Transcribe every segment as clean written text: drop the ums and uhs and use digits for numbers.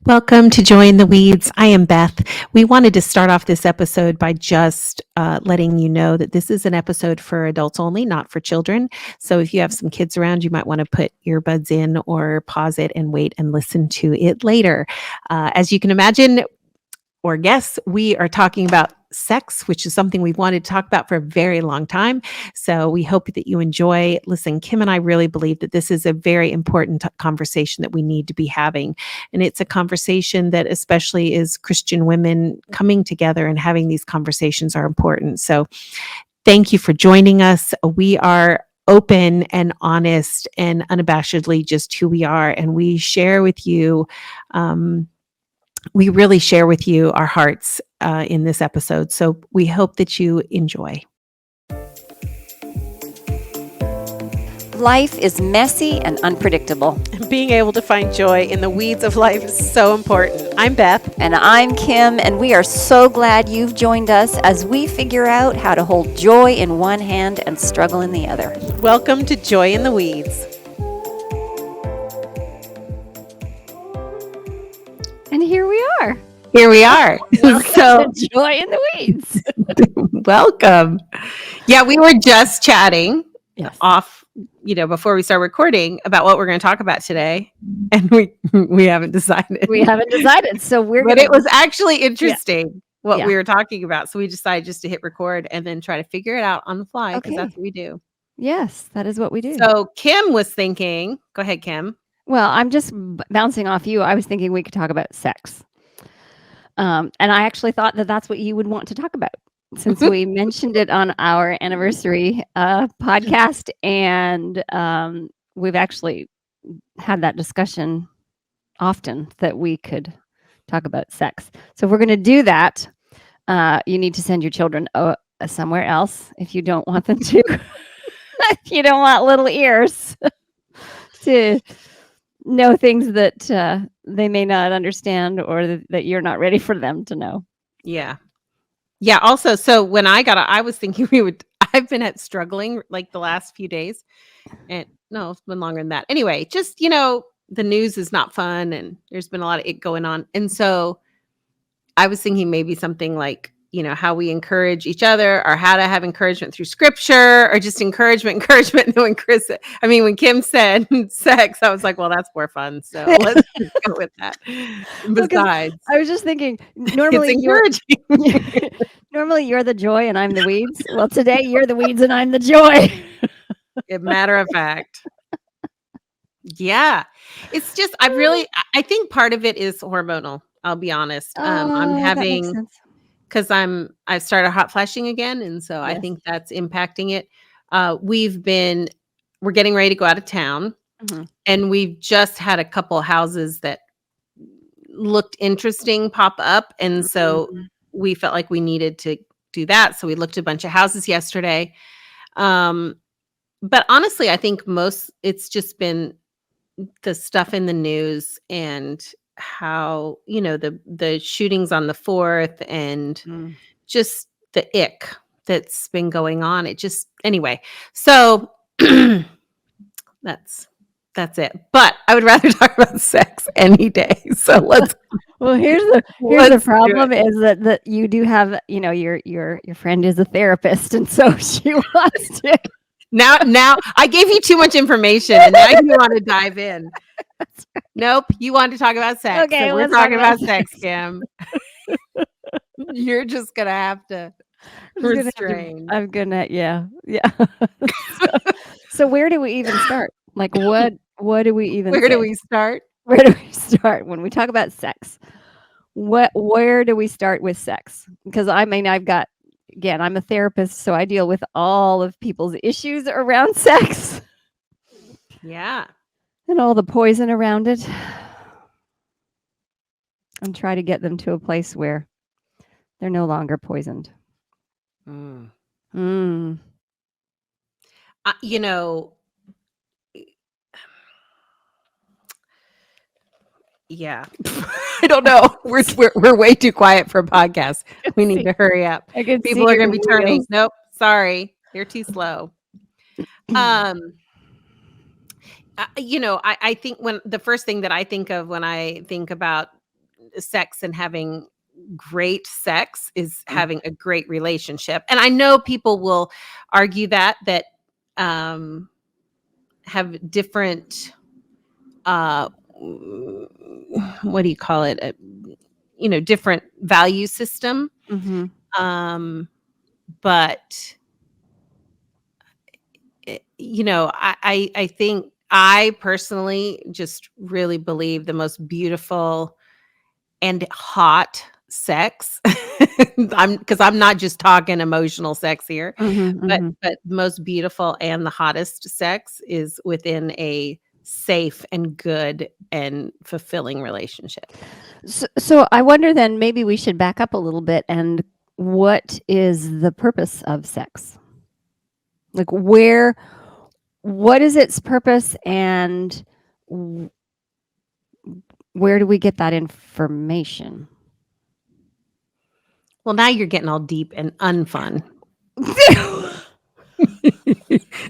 Welcome to Joy in the Weeds. I am Beth. We wanted to start off this episode by just letting you know that this is an episode for adults only, not for children. So if you have some kids around, you might want to put earbuds in or pause it and wait and listen to it later. As you can imagine, or guess, we are talking about sex, which is something we've wanted to talk about for a very long time. So we hope that you enjoy. Listen, Kim and I really believe that this is a very important conversation that we need to be having. And it's a conversation that especially as Christian women coming together and having these conversations are important. So thank you for joining us. We are open and honest and unabashedly just who we are. And we share with you, we really share with you our hearts in this episode. So we hope that you enjoy. Life is messy and unpredictable. Being able to find joy in the weeds of life is so important. I'm Beth. And I'm Kim, and we are so glad you've joined us as we figure out how to hold joy in one hand and struggle in the other. Welcome to Joy in the Weeds. And here we are. Here we are. So Joy in the Weeds. Welcome. Yeah, we were just chatting Yes. before we start recording about what we're going to talk about today, and we haven't decided. We haven't decided, so But it was actually interesting what Yeah. we were talking about. So we decided just to hit record and then try to figure it out on the fly because Okay. that's what we do. Yes, that is what we do. So Kim was thinking, go ahead, Kim. Well, I'm just bouncing off you. I was thinking we could talk about sex. And I actually thought that that's what you would want to talk about since we mentioned it on our anniversary podcast. And we've actually had that discussion often that we could talk about sex. So if we're going to do that, you need to send your children somewhere else if you don't want them to. If you don't want little ears to know things that they may not understand or that you're not ready for them to know. Yeah. Yeah. Also, so when I was thinking I've been struggling like the last few days, and no, it's been longer than that. Anyway, just, the news is not fun and there's been a lot of it going on. And so I was thinking maybe something like, how we encourage each other or how to have encouragement through scripture or just encouragement. And then when Kim said sex, I was like, well, that's more fun. So let's just go with that. Besides, I was just thinking, it's normally encouraging. normally you're the joy and I'm the weeds. Well, today you're the weeds and I'm the joy. Matter of fact. Yeah. It's just, I think part of it is hormonal. I'll be honest. I'm having, because I've started hot flashing again. And so I Yes. think that's impacting it. We're getting ready to go out of town. Mhm. And we've just had a couple houses that looked interesting pop up. And so Mhm. we felt like we needed to do that. So we looked at a bunch of houses yesterday. But honestly, I think it's just been the stuff in the news and how, the shootings on the 4th and Mm. just the ick that's been going on. Anyway. So that's it. But I would rather talk about sex any day. So let's Well, here's the problem is that you do have, your friend is a therapist, and so she wants to. Now I gave you too much information and now you want to dive in. Nope, you want to talk about sex. Okay, so we're let's talking talk about about sex, Kim. You're just gonna have to restrain. I'm gonna, yeah. So where do we even start? Like, what do we even? Where do say? we start? Where do we start when we talk about sex? Where do we start with sex? Because I'm a therapist, so I deal with all of people's issues around sex Yeah. and all the poison around it, and try to get them to a place where they're no longer poisoned. Mm. Yeah. I don't know. We're way too quiet for a podcast. We need to hurry up. People are going to be turning. Nope. Sorry. They're too slow. I think when the first thing that I think of when I think about sex and having great sex is having a great relationship. And I know people will argue that have different what do you call it? Different value system. Mm-hmm. But I think I personally just really believe the most beautiful and hot sex. I'm not just talking emotional sex here, Mm-hmm. but Mm-hmm. most beautiful and the hottest sex is within a safe and good and fulfilling relationship. So I wonder then maybe we should back up a little bit and what is the purpose of sex? Like what is its purpose and where do we get that information? Well, now you're getting all deep and unfun.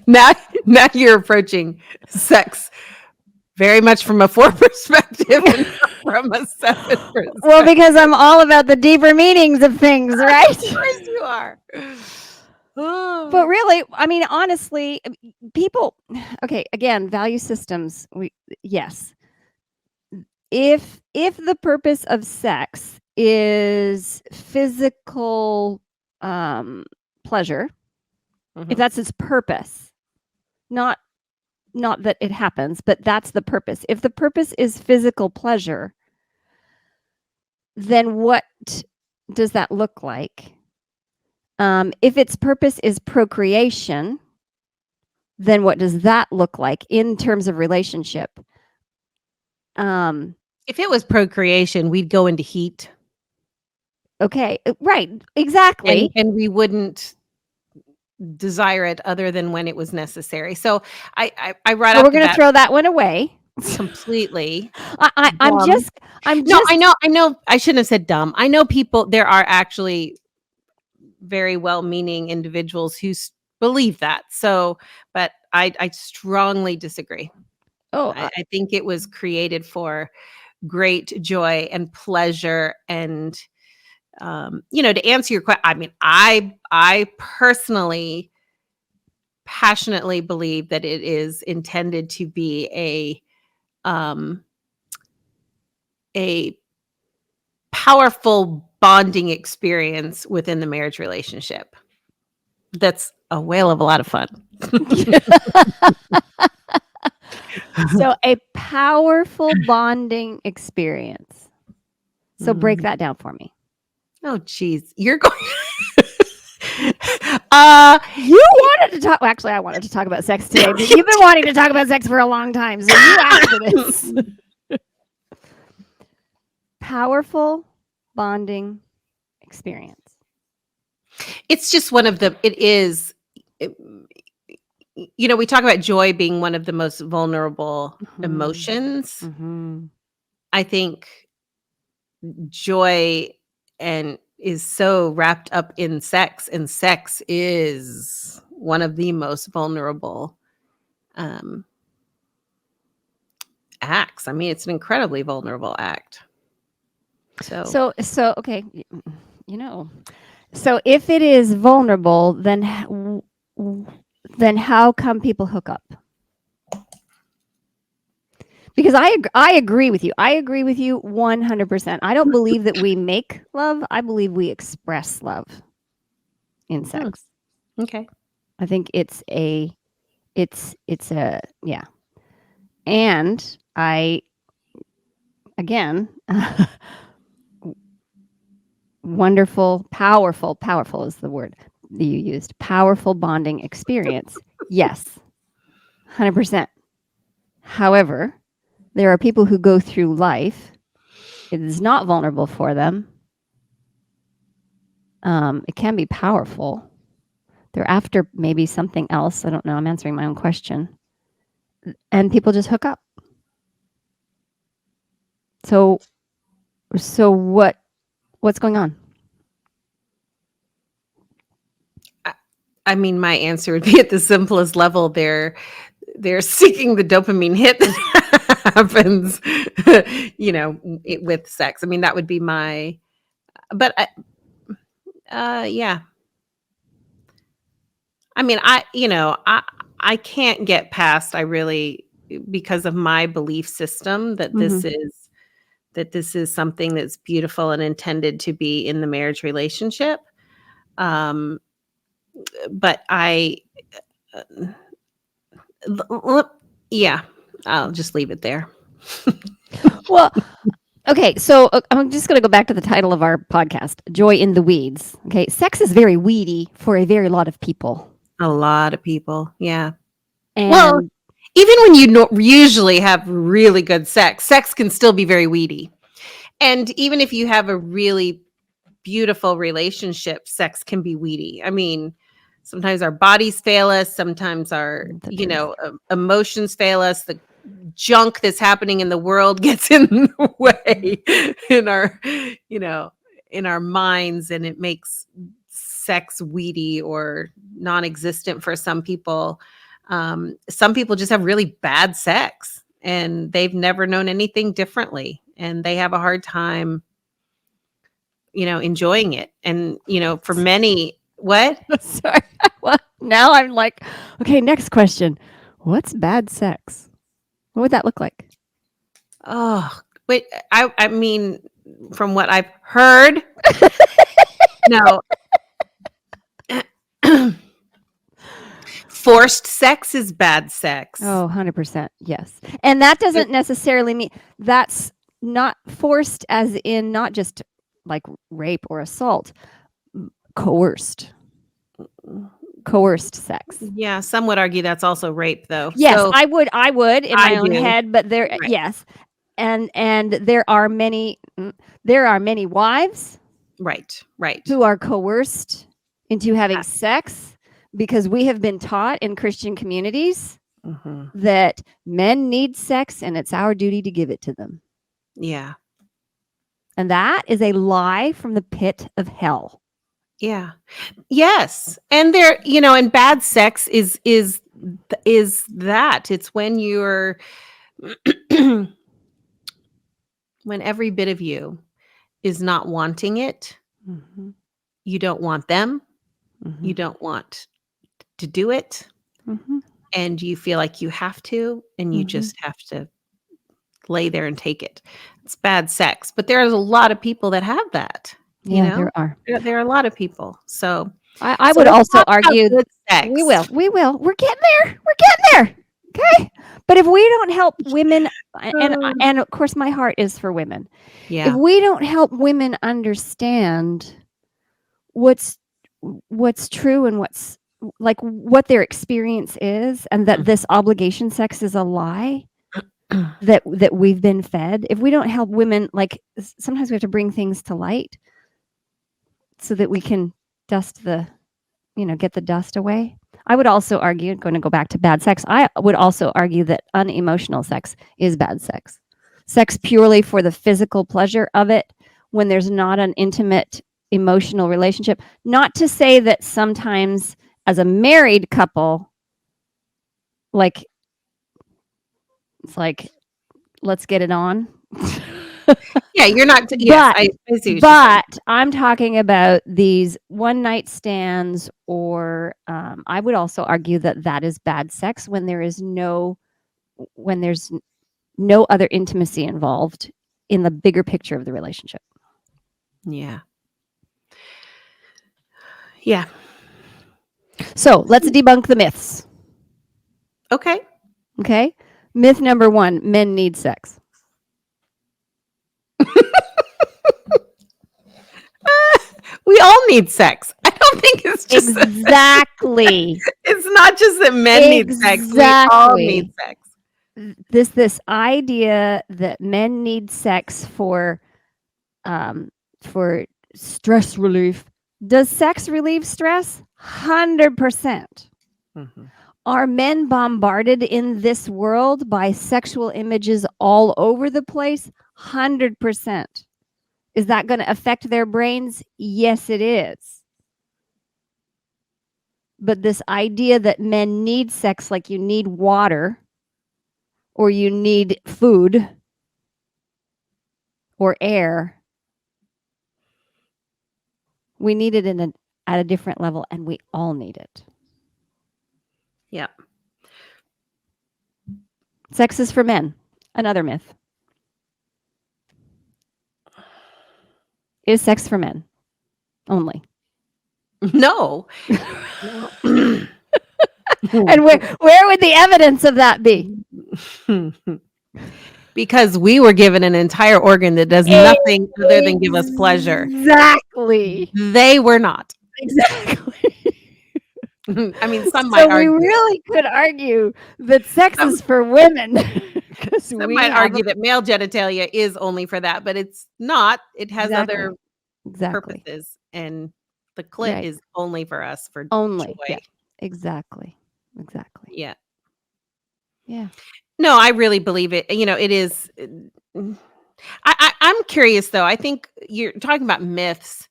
now, now you're approaching sex very much from a 4 perspective and not from a 7 perspective. Well, because I'm all about the deeper meanings of things, right? Of course you are. But really, I mean, honestly, people, okay, again, value systems, yes. If the purpose of sex is physical pleasure, if that's its purpose, not that it happens, but that's the purpose. If the purpose is physical pleasure, then what does that look like? If its purpose is procreation, then what does that look like in terms of relationship? If it was procreation, we'd go into heat. Okay, right, exactly. And we wouldn't desire it other than when it was necessary. So I right Well, off we're the going to bat throw that one away. completely. I'm dumb. just No, I know. I shouldn't have said dumb. I know people. There are actually very well-meaning individuals who believe that. So, but I strongly disagree. Oh, I think it was created for great joy and pleasure and to answer your question. I mean, I personally passionately believe that it is intended to be a powerful bonding experience within the marriage relationship. That's a whale of a lot of fun. so a powerful bonding experience. So break that down for me. Oh, geez. You're going. You wanted to talk. Well, actually, I wanted to talk about sex today, but you've been wanting to talk about sex for a long time, so you asked for this. Powerful bonding experience. It's just one of the. It is. We talk about joy being one of the most vulnerable emotions. I think joy and is so wrapped up in sex, and sex is one of the most vulnerable acts. I mean, it's an incredibly vulnerable act. So okay, so if it is vulnerable, then how come people hook up? Because I agree with you. I agree with you 100%. I don't believe that we make love. I believe we express love in sex. Okay. I think it's a yeah. And again, wonderful, powerful is the word that you used. Powerful bonding experience. Yes. 100%. However, there are people who go through life. It is not vulnerable for them. It can be powerful. They're after maybe something else. I don't know. I'm answering my own question. And people just hook up. So what's going on? I mean, my answer would be at the simplest level. they're seeking the dopamine hit that happens, with sex. I mean, that would be my. But yeah. I mean, I can't get past. I really, because of my belief system, that Mhm. this is something that's beautiful and intended to be in the marriage relationship. Um, but uh, yeah, I'll just leave it there. Well, okay, so I'm just going to go back to the title of our podcast, Joy in the Weeds. Okay, sex is very weedy for a very lot of people. A lot of people, yeah. Well, And even when you usually have really good sex can still be very weedy. And even if you have a really beautiful relationship, sex can be weedy. I mean, sometimes our bodies fail us, sometimes our, the truth. emotions fail us. The junk that's happening in the world gets in the way in our, you know, in our minds, and it makes sex weedy or non-existent for some people. Some people just have really bad sex and they've never known anything differently, and they have a hard time enjoying it. And, for many, what? Sorry. Well, now I'm like, okay, next question. What's bad sex? What would that look like? Oh, wait, I mean, from what I've heard, no. Forced sex is bad sex. Oh, 100%. Yes. And that doesn't necessarily mean that's not forced, as in not just like rape or assault, coerced. Coerced sex. Yeah, some would argue that's also rape, though. Yes, So I would in I my own do. head, but there Right. yes. And there are many wives Right. Right. who are coerced into having Ah, sex because we have been taught in Christian communities mhm. that men need sex and it's our duty to give it to them. Yeah. And that is a lie from the pit of hell. Yeah. Yes. And and bad sex is that. It's when you're when every bit of you is not wanting it. Mhm, You don't want them. You mhm, don't want to do it, mhm, and you feel like you have to, and you mhm. just have to lay there and take it. It's bad sex, but there's a lot of people that have that, you Yeah, know? there are. There are a lot of people. So I so would let's also talk about argue good we sex. will. We will. We're getting there. We're getting there. Okay. But if we don't help women, Uh, and of course my heart is for women. If yeah. we don't help women understand what's what's true and what's like what their experience is, and that this obligation sex is a lie that we've been fed, if we don't help women, like sometimes we have to bring things to light so that we can dust the get the dust away. I would also argue, going to go back to bad sex, I would also argue that unemotional sex is bad sex. Sex purely for the physical pleasure of it, when there's not an intimate emotional relationship. Not to say that sometimes as a married couple, like it's like, let's get it on. Yeah, you're not yes, but I see what you're saying. but I'm talking about these one night stands, or I would also argue that that is bad sex when there's no other intimacy involved in the bigger picture of the relationship. Yeah. Yeah. So let's debunk the myths. Okay. Okay. Myth number one: men need sex. We all need sex. I don't think it's just that Exactly. it's not just that men need sex. We all need Exactly. sex. This idea that men need sex um, for stress relief. Does sex relieve stress? 100%. Mhm. Are men bombarded in this world by sexual images all over the place? 100%. Is that going to affect their brains? Yes, it is. But this idea that men need sex like you need water or you need food or air, we need it at a different level, and we all need it. Yeah. Sex is for men. Another myth. Is sex for men only? No. And where would the evidence of that be? Because we were given an entire organ that does nothing other than give us pleasure. Exactly. They were not. Exactly. I mean, some So might we argue. really could argue that sex is for women. Some might argue that male genitalia is only for that, but it's not. It has other Exactly. purposes, and the clit Right. is only for us for Only. joy. Yeah. Exactly. Yeah. Yeah. No, I really believe it. You know, it is. I'm curious though. I think you're talking about myths.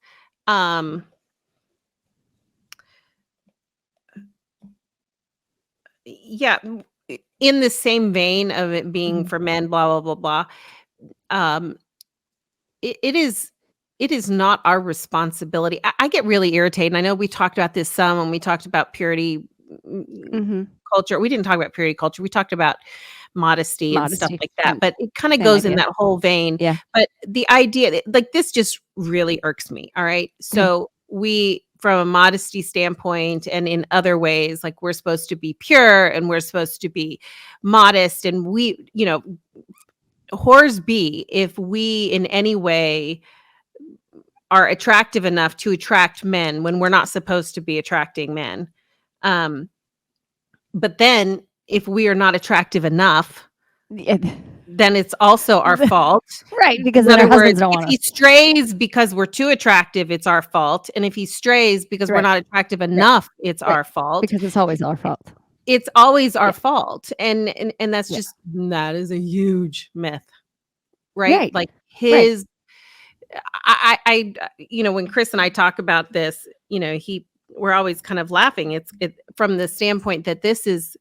Yeah, in the same vein of it being for men, blah blah blah blah. It is not our responsibility. I get really irritated. I know we talked about this some when we talked about purity culture. We didn't talk about purity culture. We talked about modesty and stuff like that. But it kind of goes in that whole vein. Yeah. But the idea that, like, this just really irks me. All right. So we, from a modesty standpoint and in other ways, like, we're supposed to be pure and we're supposed to be modest, and we, you know, whores be if we in any way are attractive enough to attract men when we're not supposed to be attracting men. But then if we are not attractive enough, then it's also our fault. Right, because in then our other husbands words, don't if want he us. strays because we're too attractive, it's our fault. And if he strays because we're Right. not attractive enough, it's our fault. Because it's always our fault. It's always our fault. And that's Yeah. just, that is a huge myth. Right? Like Right. I you know, when Chris and I talk about this, you know, we're always kind of laughing. It's from the standpoint that this is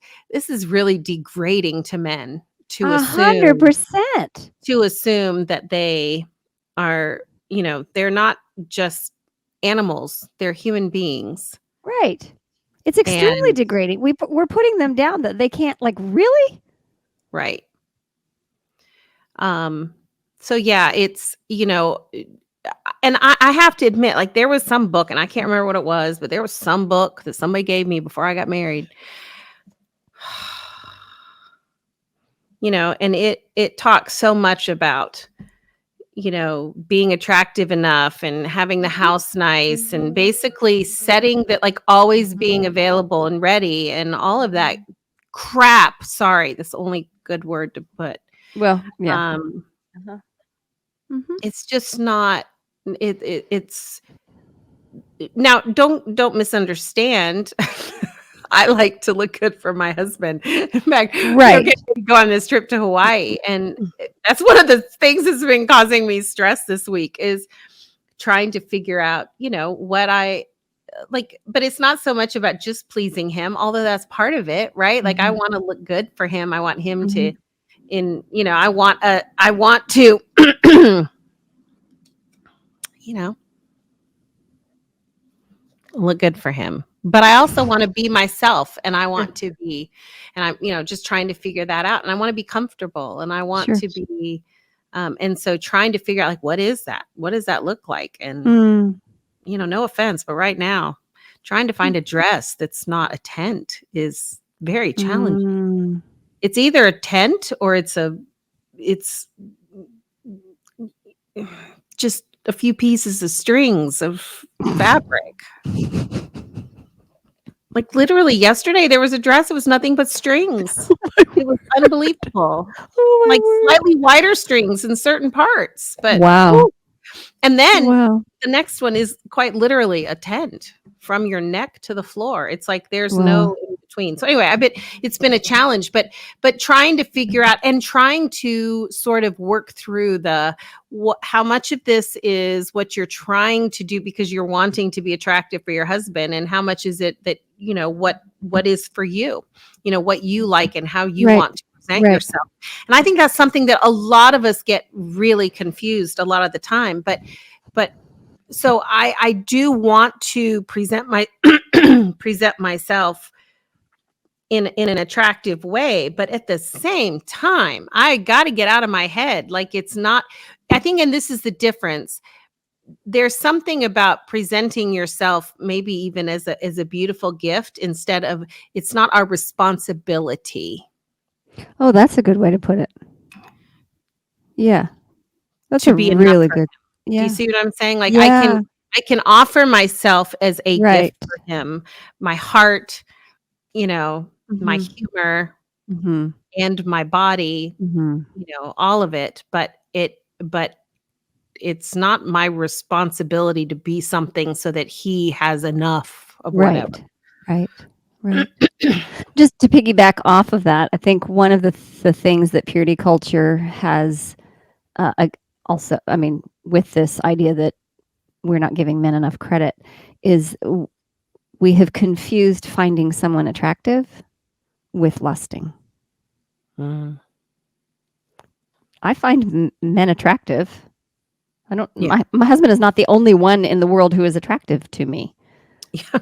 really degrading to men to assume 100%. that they are, you know, they're not just animals, they're human beings. Right. It's extremely degrading. We're putting them down that they can't, like, really? Right. So yeah, it's, you know, and I have to admit, like, there was some book, and I can't remember what it was, but there was some book that somebody gave me before I got married. You know, and it talks so much about, you know, being attractive enough and having the house nice and basically setting that, like, always being available and ready and all of that crap. Sorry, that's the only good word to put. Well, yeah. It's just not, it's now, don't misunderstand. I like to look good for my husband. In fact, we're getting to go on this trip to Hawaii, and that's one of the things that's been causing me stress this week, is trying to figure out, you know, what I like. But it's not so much about just pleasing him, although that's part of it, right? Like, I want to look good for him. I want him to, you know, I want to, you know, look good for him. But I also want to be myself, and I want to be, and I'm, you know, just trying to figure that out. And I want to be comfortable, and I want to be, and so trying to figure out, like, what is that? What does that look like? And, you know, no offense, but right now, trying to find a dress that's not a tent is very challenging. It's either a tent or it's just a few pieces of strings of fabric. Like, literally yesterday there was a dress, it was nothing but strings. It was unbelievable. Like, slightly wider strings in certain parts, but woo. And then the next one is quite literally a tent from your neck to the floor. It's like there's no in between. So anyway, I bet it's been a challenge, but trying to figure out and trying to sort of work through how much of this is what you're trying to do because you're wanting to be attractive for your husband, and how much is it that, what is for you, what you like and how you want to present yourself. And I think that's something that a lot of us get really confused a lot of the time. But so I do want to present myself in an attractive way, but at the same time, I got to get out of my head. Like, it's not, I think, and this is the difference. There's something about presenting yourself maybe even as a beautiful gift instead of, it's not our responsibility. Oh, that's a good way to put it. Yeah. That's to a be really enough for good. him. Do Yeah. you see what I'm saying? Like, Yeah. I can offer myself as a Right. gift for him, my heart, my Mhm. humor Mhm. and my body, Mhm. all of it, but it's not my responsibility to be something so that he has enough of whatever. Right. Just to piggyback off of that, I think one of the things that purity culture has also, I mean, with this idea that we're not giving men enough credit, is we have confused finding someone attractive with lusting. Mm. I find men attractive. I don't. Yeah. My husband is not the only one in the world who is attractive to me. Yeah.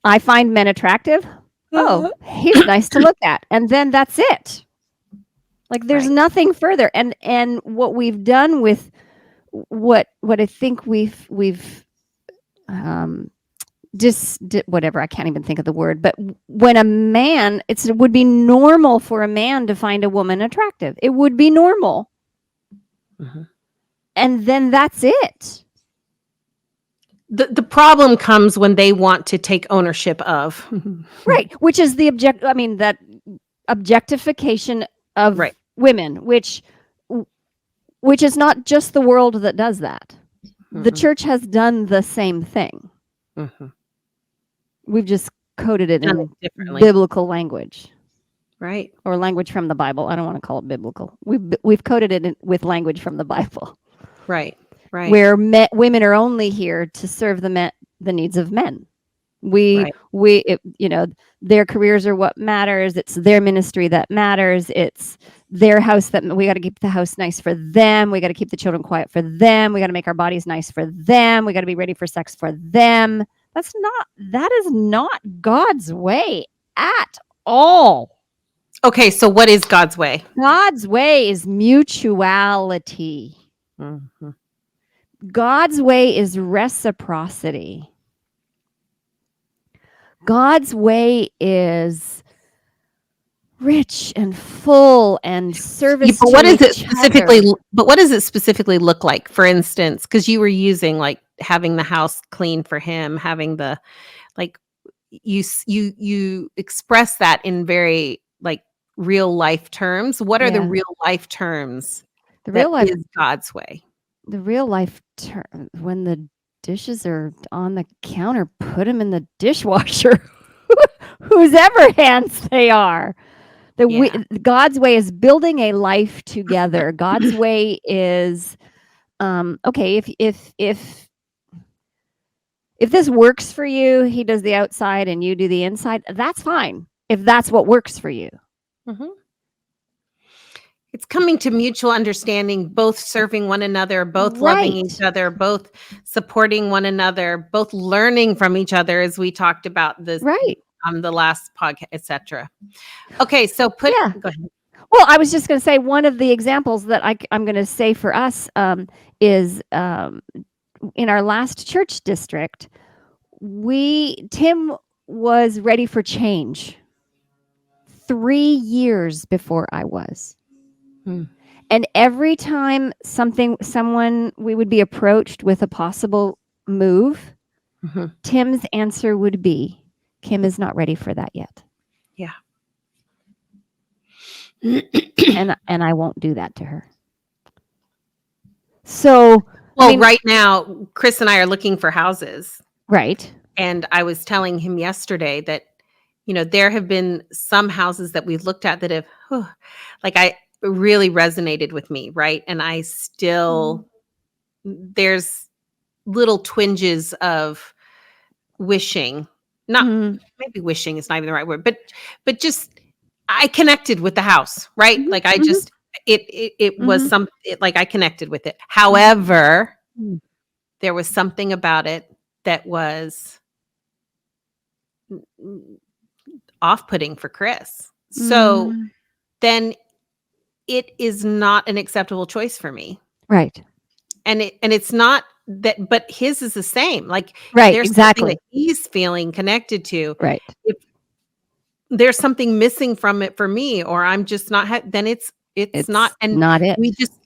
I find men attractive. Oh, he's nice to look at, and then that's it. Like, there's Right. nothing further. And what we've done with what I think we've whatever, I can't even think of the word, but when a man, it would be normal for a man to find a woman attractive. It would be normal. Mm-hmm. And then that's it. The problem comes when they want to take ownership of. Right, which is that objectification of women, which is not just the world that does that. Mm-hmm. The church has done the same thing. Mm-hmm. We've just coded it in biblical language. Right. Or language from the Bible. I don't want to call it biblical. We've coded it with language from the Bible. Right. Where women are only here to serve the needs of men. Their careers are what matters. It's their ministry that matters. It's their house that we got to keep the house nice for them. We got to keep the children quiet for them. We got to make our bodies nice for them. We got to be ready for sex for them. That is not God's way at all. Okay, so what is God's way? God's way is mutuality. Mm-hmm. God's way is reciprocity. God's way is rich and full and service. But what is it specifically? But what does it specifically look like? For instance, because you were using like having the house clean for him, having the you express that in very like real life terms. What are the real life terms? The real life is God's way. The real life term, when the dishes are on the counter, put them in the dishwasher. Whosever hands they are. God's way is building a life together. God's way is okay. If this works for you, he does the outside and you do the inside. That's fine. If that's what works for you. Mm-hmm. It's coming to mutual understanding, both serving one another, both loving each other, both supporting one another, both learning from each other, as we talked about this the last podcast, etc. Okay, so go ahead. Well, I was just going to say one of the examples that I'm going to say for us is in our last church district, Tim was ready for change 3 years before I was. And every time we would be approached with a possible move, Tim's answer would be, Kim is not ready for that yet. Yeah. and I won't do that to her. So, right now, Chris and I are looking for houses. Right. And I was telling him yesterday that there have been some houses that we've looked at that have, like, I really resonated with me, right? And I still, there's little twinges of wishing, not Mhm. maybe wishing is not even the right word, but just I connected with the house, right? Mhm. Like I Mhm. just it was Mhm. like I connected with it. Mhm. However, Mm. there was something about it that was off-putting for Chris. So Mm. then it is not an acceptable choice for me. Right. And it's not that, but his is the same. Like Right, there's something that exactly. he's feeling connected to. Right. If there's something missing from it for me, or I'm just not then it's not, It's and not it.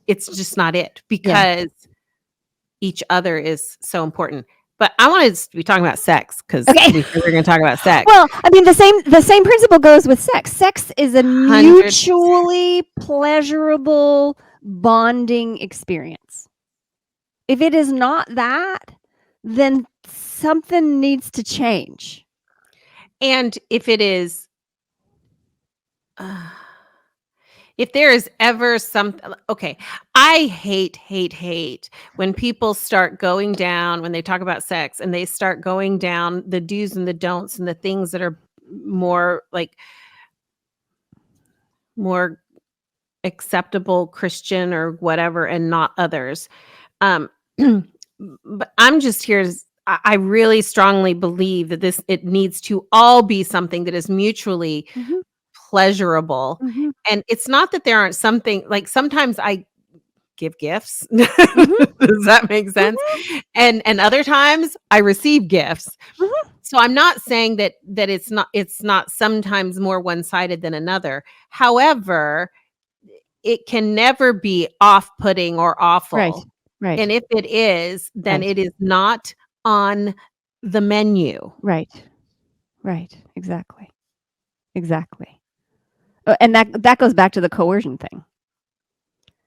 it's just not it, Yeah. because each other is so important. But I wanted to be talking about sex because Okay. we said we were going to talk about sex. Well, I mean, the same principle goes with sex. Sex is a 100. mutually pleasurable bonding experience. If it is not that, then something needs to change. And if it is, if there is ever something, okay, I hate when people start going down, when they talk about sex and they start going down the do's and the don'ts and the things that are more like more acceptable Christian or whatever and not others. Um, but I'm just here. I really strongly believe that it needs to all be something that is mutually Mhm. pleasurable. Mhm. And it's not that there aren't something, like sometimes I give gifts. Mhm. Does that make sense? Mhm. And other times I receive gifts. Mhm. So I'm not saying that it's not sometimes more one-sided than another. However, it can never be off-putting or Right. awful. Right. And if it is, then Right. it is not on the menu. Right. Right. Exactly. Exactly. And that goes back to the coercion thing.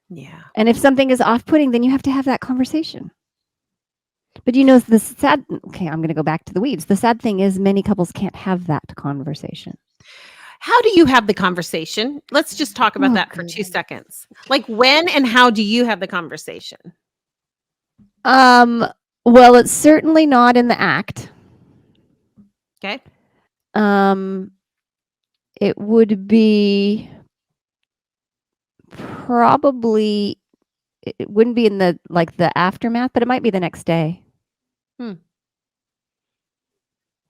Yeah. And if something is off-putting, then you have to have that conversation. But the sad okay, I'm gonna go back to the weeds. The sad thing is many couples can't have that conversation. How do you have the conversation? Let's just talk about Oh, that for 2 goodness. seconds. Like, when and how do you have the conversation? Um, well, it's certainly not in the act. Okay. Um, it would be probably it wouldn't be in the aftermath, but it might be the next day Hmm.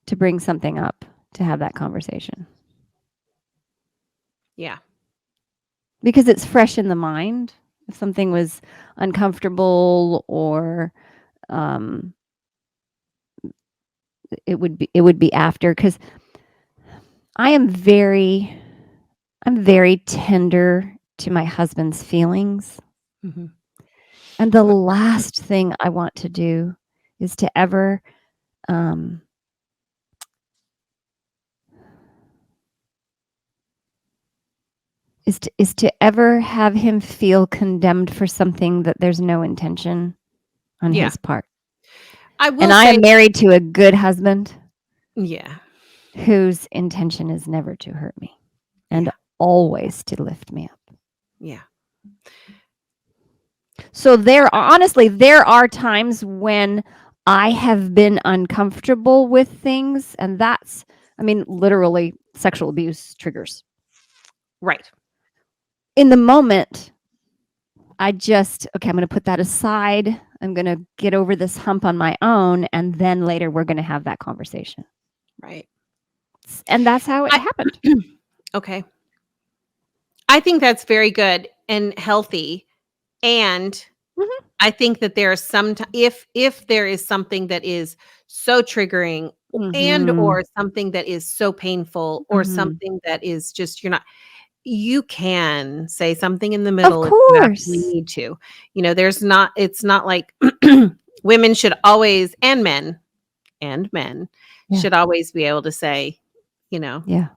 to bring something up, to have that conversation. Yeah. Because it's fresh in the mind. If something was uncomfortable or um it would be after, because I'm very tender to my husband's feelings, Mhm. and the last thing I want to do is to ever um is to ever have him feel condemned for something that there's no intention on Yeah. his part. I And will I say, am married to a good husband yeah. whose intention is never to hurt me and Yeah. always to lift me up. Yeah. So honestly, there are times when I have been uncomfortable with things, and literally sexual abuse triggers. Right. In the moment, I'm going to put that aside. I'm going to get over this hump on my own, and then later we're going to have that conversation. Right. And that's how it I happened. okay. I think that's very good and healthy. And Mhm. I think that there are if there is something that is so triggering, and Mhm. or something that is so painful, or Mhm. something that is just you can say something in the Of middle if you absolutely course. need to. It's not like women should always, and men Yeah. should always be able to say, you know, Yeah.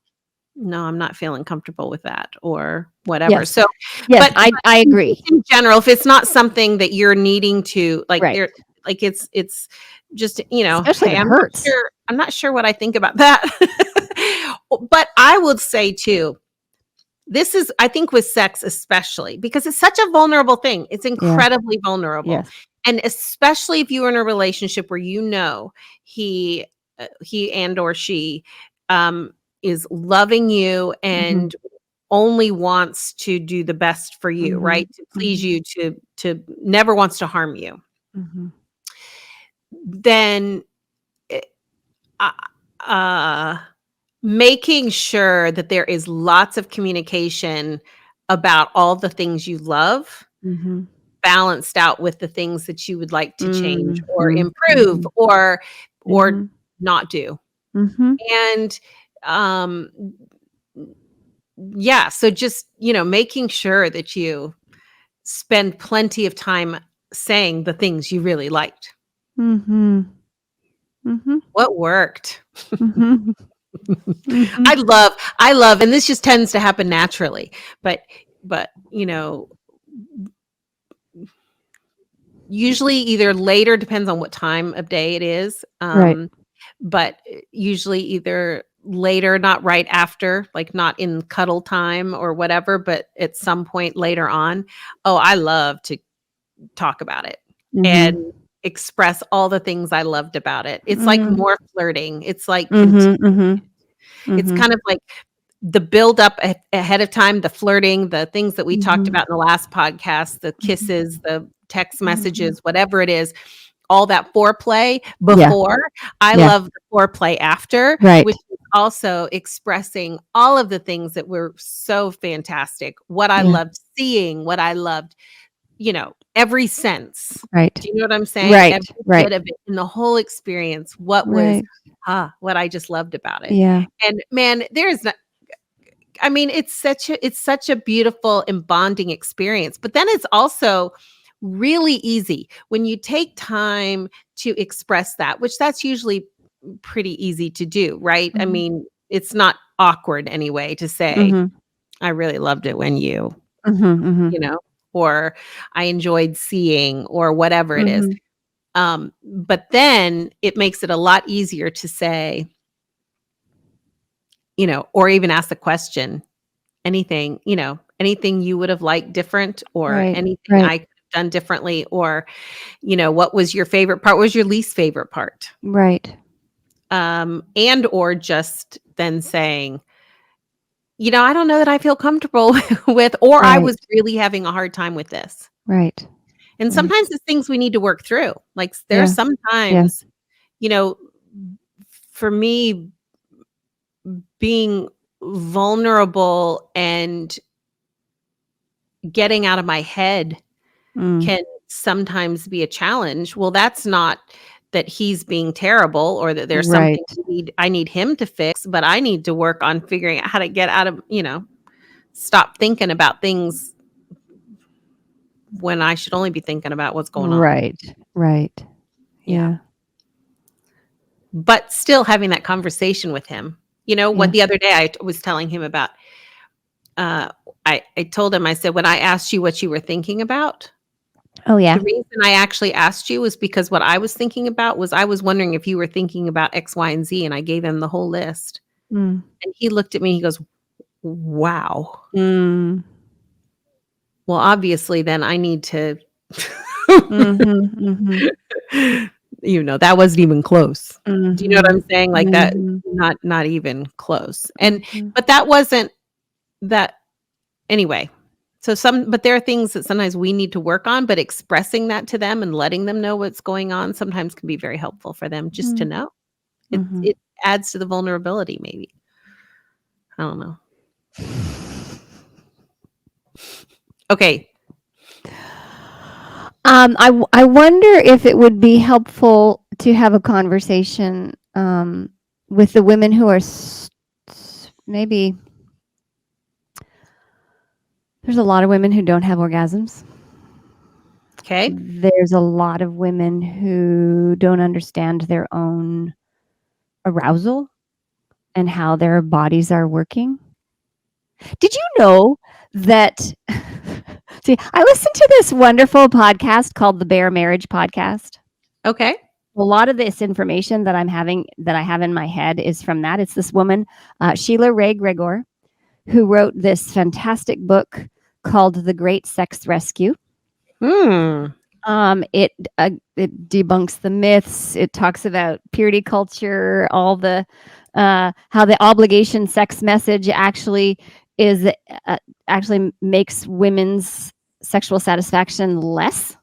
no, I'm not feeling comfortable with that or whatever. Yes. So, Yes, but I just agree. in general, if it's not something that you're needing to like, Right. there, like it's just, Especially if hey, it hurts. I'm not sure what I think about that. But I would say too, this is, I think with sex especially, because it's such a vulnerable thing. It's incredibly vulnerable. Yes. And especially if you're in a relationship where he and or she is loving you and only wants to do the best for you, right? To please you, to never wants to harm you. Then making sure that there is lots of communication about all the things you love, balanced out with the things that you would like to change or improve or not do. And yeah, so just, making sure that you spend plenty of time saying the things you really liked. What worked? I love, and this just tends to happen naturally, but usually either later, depends on what time of day it is. Right. But usually either later, not right after, like not in cuddle time or whatever, but at some point later on. Oh, I love to talk about it and express all the things I loved about it. It's like more flirting. It's like it's kind of like the build up ahead of time, the flirting, the things that we talked about in the last podcast, the kisses, the text messages, whatever it is, all that foreplay before. I love the foreplay after, which is also expressing all of the things that were so fantastic. What I loved seeing, what I loved, every sense. Right. Do you know what I'm saying? Right. Every bit of it in the whole experience. What was what I just loved about it. Yeah. And man, there's not, I mean, it's such a beautiful and bonding experience. But then it's also really easy when you take time to express that, which that's usually pretty easy to do, right? I mean, it's not awkward anyway to say, I really loved it when you or I enjoyed seeing, or whatever it is. But then it makes it a lot easier to say, or even ask the question, anything you would have liked different, or anything I could have done differently, or, what was your favorite part? What was your least favorite part? Right. And, or just then saying, I don't know that I feel comfortable with, or I was really having a hard time with this. Right. And sometimes it's things we need to work through. Like there's sometimes, for me, being vulnerable and getting out of my head can sometimes be a challenge. Well, that's not that he's being terrible or that there's something I need him to fix, but I need to work on figuring out how to get out of, stop thinking about things when I should only be thinking about what's going on. Right. Yeah. But still having that conversation with him. What the other day I was telling him about, I told him, I said, when I asked you what you were thinking about, oh yeah, the reason I actually asked you was because what I was thinking about was I was wondering if you were thinking about X, Y, and Z, and I gave him the whole list. And he looked at me, he goes, wow. Well, obviously then I need to, that wasn't even close. Do you know what I'm saying? Like that, not even close. And, but that wasn't that anyway. So but there are things that sometimes we need to work on, but expressing that to them and letting them know what's going on sometimes can be very helpful for them just to know. It adds to the vulnerability, maybe. I don't know. Okay. I wonder if it would be helpful to have a conversation with the women who are maybe there's a lot of women who don't have orgasms. Okay. There's a lot of women who don't understand their own arousal and how their bodies are working. Did you know that? See, I listened to this wonderful podcast called the Bear Marriage Podcast. Okay. a lot of this information that I have in my head is from that. It's this woman, Sheila Ray Gregor, who wrote this fantastic book called The Great Sex Rescue. It debunks the myths. It talks about purity culture, all the how the obligation sex message actually makes women's sexual satisfaction less.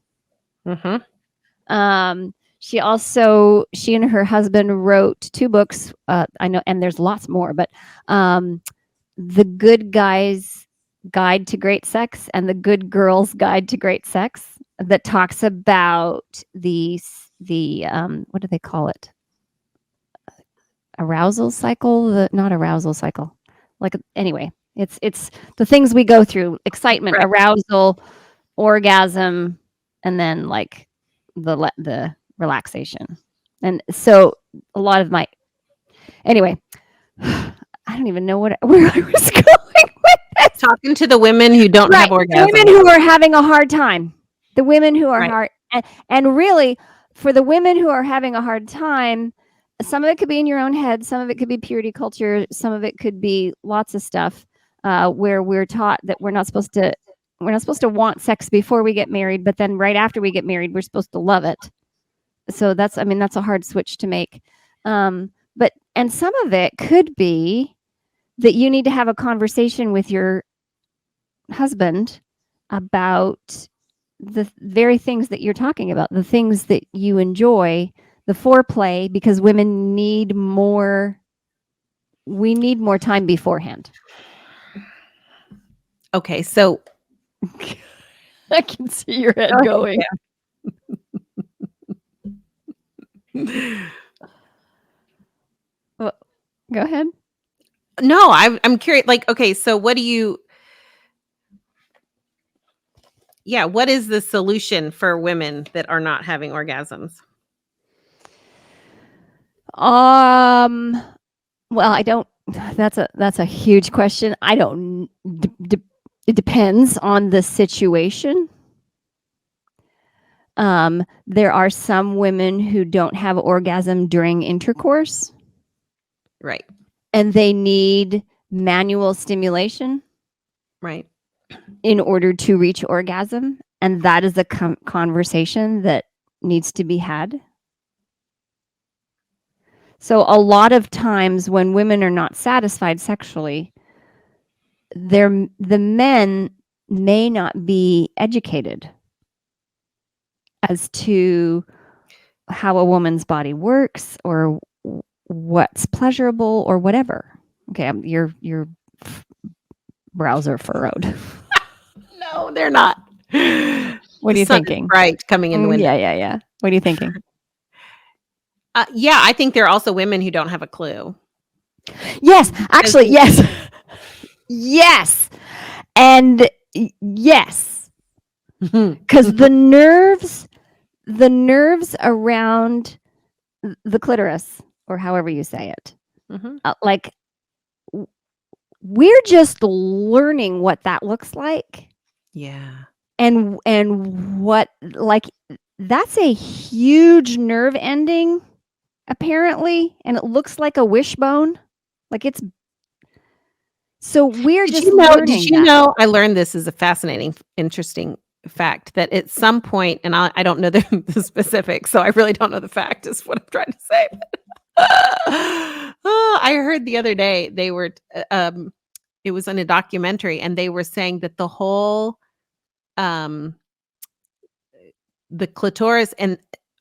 She and her husband wrote 2 books. I know, and there's lots more, but The Good Guy's Guide to Great Sex and The Good Girl's Guide to Great Sex, that talks about the what do they call it? Arousal cycle? Not arousal cycle. Like, anyway, it's the things we go through: excitement, Correct. arousal, orgasm, and then like the relaxation. And so a lot of anyway, I don't even know where I was going with this. Talking to the women who don't have orgasms. The women who are having a hard time. The women who are Right. hard, and really, for the women who are having a hard time, some of it could be in your own head, some of it could be purity culture, some of it could be lots of stuff where we're taught that we're not supposed to want sex before we get married, but then right after we get married, we're supposed to love it. So that's a hard switch to make. And some of it could be that you need to have a conversation with your husband about the very things that you're talking about, the things that you enjoy, the foreplay, because women need more. We need more time beforehand. Okay, so I can see your head going. Well, go ahead. No, I'm curious. Like, okay, so what is the solution for women that are not having orgasms? Well, I don't. That's a huge question. I don't. It depends on the situation. There are some women who don't have orgasm during intercourse. Right. And they need manual stimulation. Right. In order to reach orgasm. And that is a conversation that needs to be had. So a lot of times when women are not satisfied sexually, the men may not be educated as to how a woman's body works or what's pleasurable or whatever. Okay, your brows are furrowed. No, they're not. What are you thinking? Bright coming in the window. Yeah. What are you thinking? I think there are also women who don't have a clue. Yes, actually, yes. Yes. And yes. Because the nerves around the clitoris, or however you say it, like, we're just learning what that looks like. Yeah. And what, like, that's a huge nerve ending, apparently, and it looks like a wishbone. Like, it's so we're just learning. Did you know? I learned this is a fascinating, interesting fact that at some point, and I don't know the specifics, so I really don't know the fact. Is what I'm trying to say. I heard the other day they were. It was in a documentary, and they were saying that the whole, the clitoris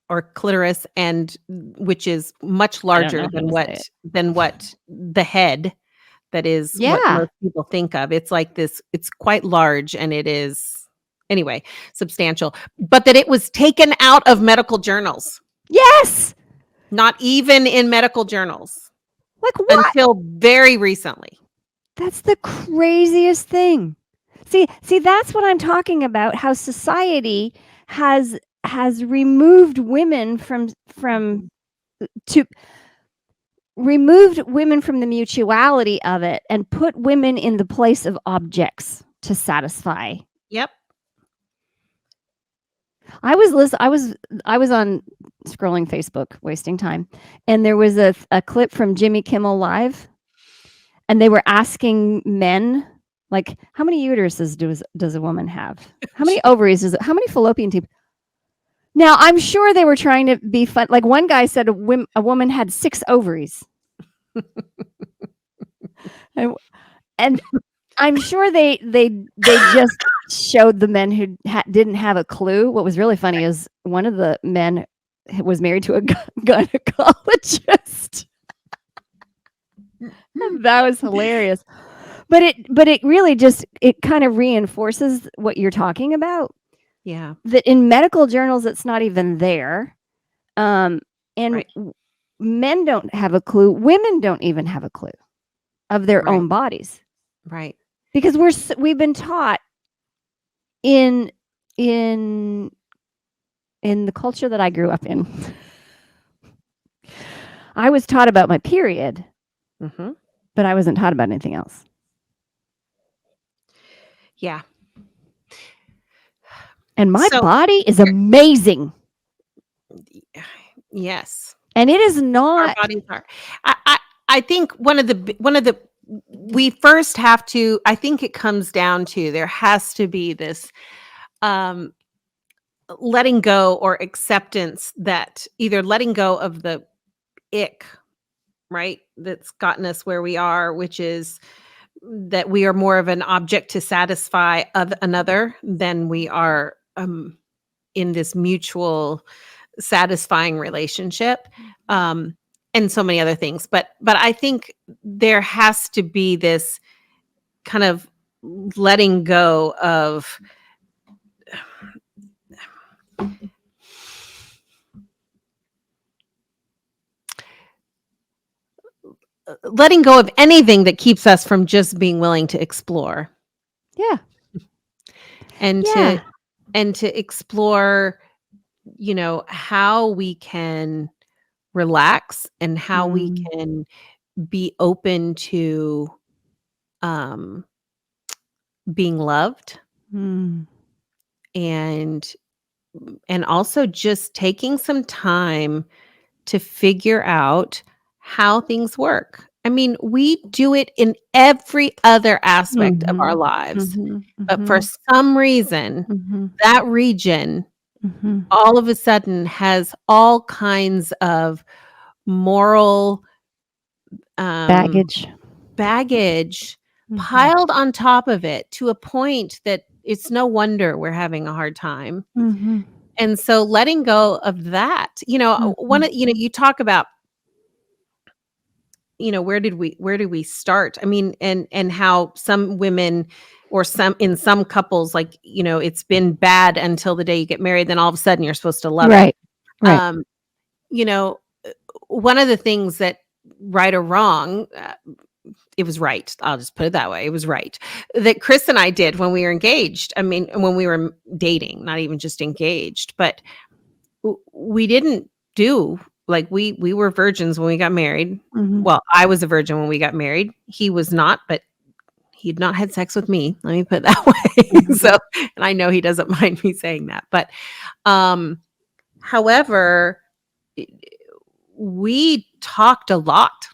or clitoris, and which is much larger than what the head. That is what most people think of. It's like this, it's quite large, and it is, anyway, substantial. But that it was taken out of medical journals. Yes. Not even in medical journals. Like, what? Until very recently. That's the craziest thing. See, that's what I'm talking about, how society has removed women from the mutuality of it and put women in the place of objects to satisfy. Yep. I was on scrolling Facebook, wasting time, and there was a clip from Jimmy Kimmel Live, and they were asking men, like, how many uteruses does a woman have? How many ovaries how many fallopian tubes? Now, I'm sure they were trying to be fun. Like one guy said a woman had 6 ovaries. And I'm sure they just showed the men who didn't have a clue. What was really funny is one of the men was married to a gynecologist. That was hilarious. But it really just it kind of reinforces what you're talking about. Yeah. That in medical journals it's not even there. And Right. men don't have a clue. Women don't even have a clue of their Right. own bodies. Right. Because we've been taught in the culture that I grew up in. I was taught about my period, Mm-hmm. but I wasn't taught about anything else. Yeah. And my So- body is amazing. Yes. And it is Our not. bodies are. I think one of the we first have to. I think it comes down to there has to be this letting go or acceptance that either letting go of the ick, right, that's gotten us where we are, which is that we are more of an object to satisfy another than we are in this mutual satisfying relationship, and so many other things. But I think there has to be this kind of letting go of letting go of anything that keeps us from just being willing to explore. Yeah. And Yeah. to explore, how we can relax and how we can be open to being loved, and also just taking some time to figure out how things work. I mean, we do it in every other aspect of our lives, but for some reason, that region all of a sudden has all kinds of moral Baggage. piled on top of it to a point that it's no wonder we're having a hard time. And so letting go of that, you talk about, where did we start? I mean, and how some women or in some couples, like, it's been bad until the day you get married, then all of a sudden you're supposed to love it. Right. One of the things that, right or wrong, it was right. I'll just put it that way. It was right that Chris and I did when we were engaged. I mean, when we were dating, not even just engaged, but we didn't do like we were virgins when we got married. Well, I was a virgin when we got married. He was not, but he'd not had sex with me. Let me put it that way. So, and I know he doesn't mind me saying that, but however, we talked a lot,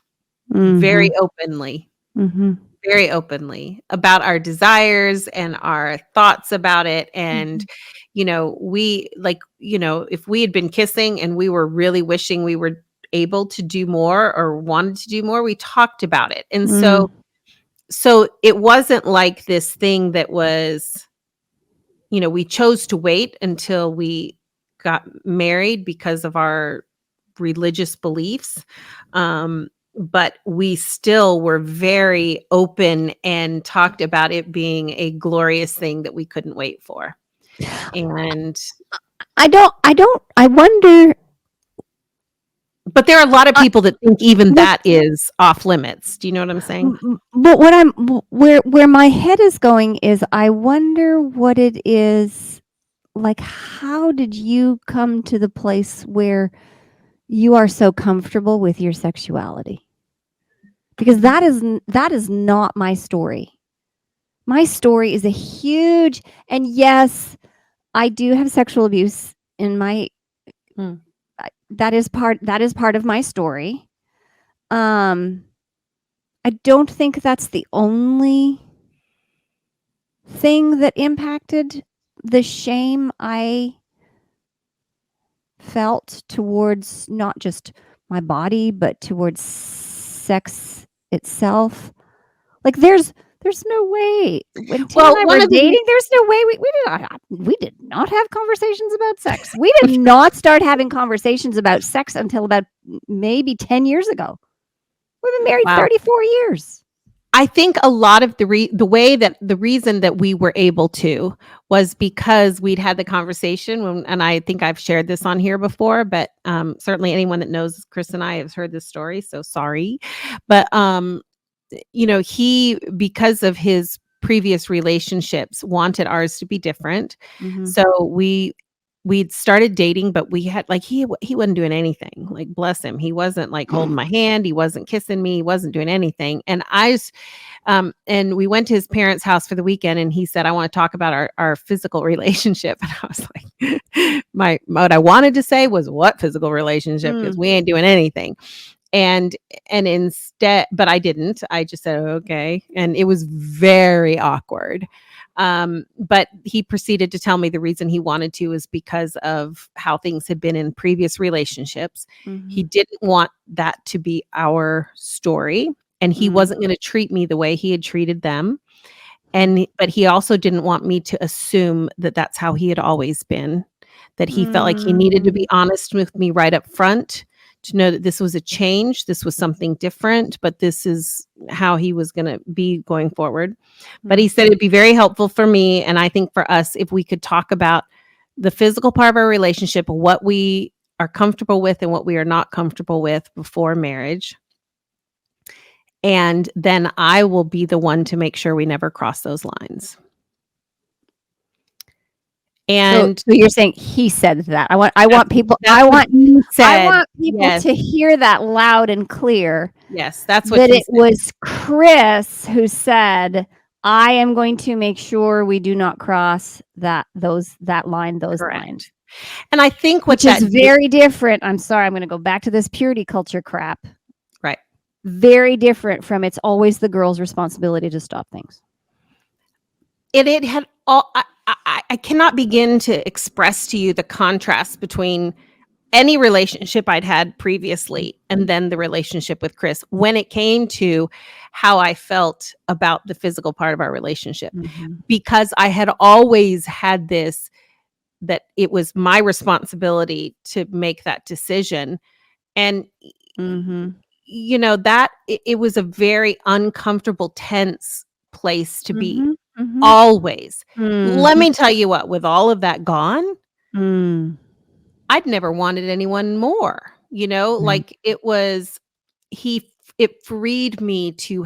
very openly about our desires and our thoughts about it. And, if we had been kissing and we were really wishing we were able to do more or wanted to do more, we talked about it. And so it wasn't like this thing that was, we chose to wait until we got married because of our religious beliefs. But we still were very open and talked about it being a glorious thing that we couldn't wait for. And I wonder. But there are a lot of people that think even that is off limits. Do you know what I'm saying? But where my head is going is I wonder what it is like. How did you come to the place where you are so comfortable with your sexuality? Because that is not my story. My story is a huge, and yes, I do have sexual abuse in my that is part of my story. I don't think that's the only thing that impacted the shame I felt towards not just my body, but towards sex itself. Like there's no way when Tim and Well, I one were of the dating, there's no way we did not have conversations about sex. We did not start having conversations about sex until about maybe 10 years ago. We've been married wow. 34 years. I think a lot of the reason that we were able to was because we'd had the conversation and I think I've shared this on here before, but certainly anyone that knows Chris and I has heard this story, so sorry. But he, because of his previous relationships, wanted ours to be different. Mm-hmm. So we'd started dating, but we had he wasn't doing anything. Like, bless him, he wasn't like holding my hand, he wasn't kissing me, he wasn't doing anything. And and we went to his parents' house for the weekend, and he said, "I want to talk about our physical relationship." And I was like, what I wanted to say was, "What physical relationship? Because we ain't doing anything." And instead, but I didn't. I just said, "Okay," and it was very awkward. But he proceeded to tell me the reason he wanted to is because of how things had been in previous relationships. Mm-hmm. He didn't want that to be our story, and he wasn't going to treat me the way he had treated them. But he also didn't want me to assume that that's how he had always been, that he felt like he needed to be honest with me right up front, to know that this was a change, this was something different, but this is how he was going to be going forward. But he said it'd be very helpful for me, and I think for us, if we could talk about the physical part of our relationship, what we are comfortable with and what we are not comfortable with before marriage. And then I will be the one to make sure we never cross those lines. And so you're saying he said that. I want people yes. to hear that loud and clear. Yes, that's what that he it said. was Chris who said, "I am going to make sure we do not cross that line, those Correct. lines." And I think which is very different. I'm sorry, I'm going to go back to this purity culture crap. Right. Very different from it's always the girl's responsibility to stop things. It had all. I cannot begin to express to you the contrast between any relationship I'd had previously and then the relationship with Chris when it came to how I felt about the physical part of our relationship. Because I had always had this, that it was my responsibility to make that decision. And, that it was a very uncomfortable, tense place to be. Always. Let me tell you what, with all of that gone, I'd never wanted anyone more, like it was, it freed me to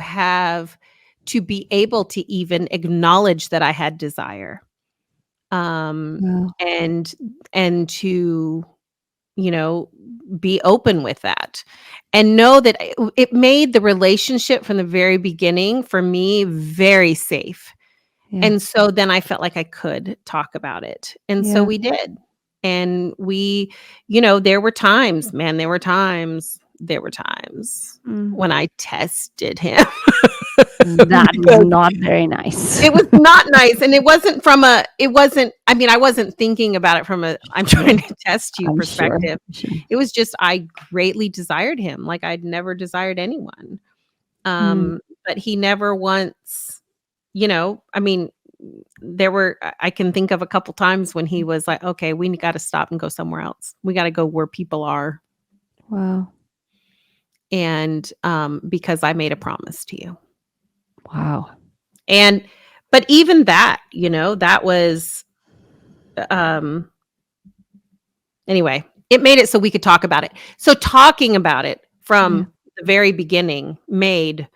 be able to even acknowledge that I had desire. And to, be open with that and know that it made the relationship from the very beginning for me very safe. And so then I felt like I could talk about it. And so we did. And we, there were times when I tested him. That was not very nice. It was not nice. And it wasn't, I wasn't thinking about it from I'm trying to test you perspective. Sure. It was just, I greatly desired him like I'd never desired anyone. But he never once, I can think of a couple times when he was like, "Okay, we got to stop and go somewhere else. We got to go where people are." Wow. And because I made a promise to you. Wow. But even that, that was, anyway, it made it so we could talk about it. So talking about it from the very beginning made,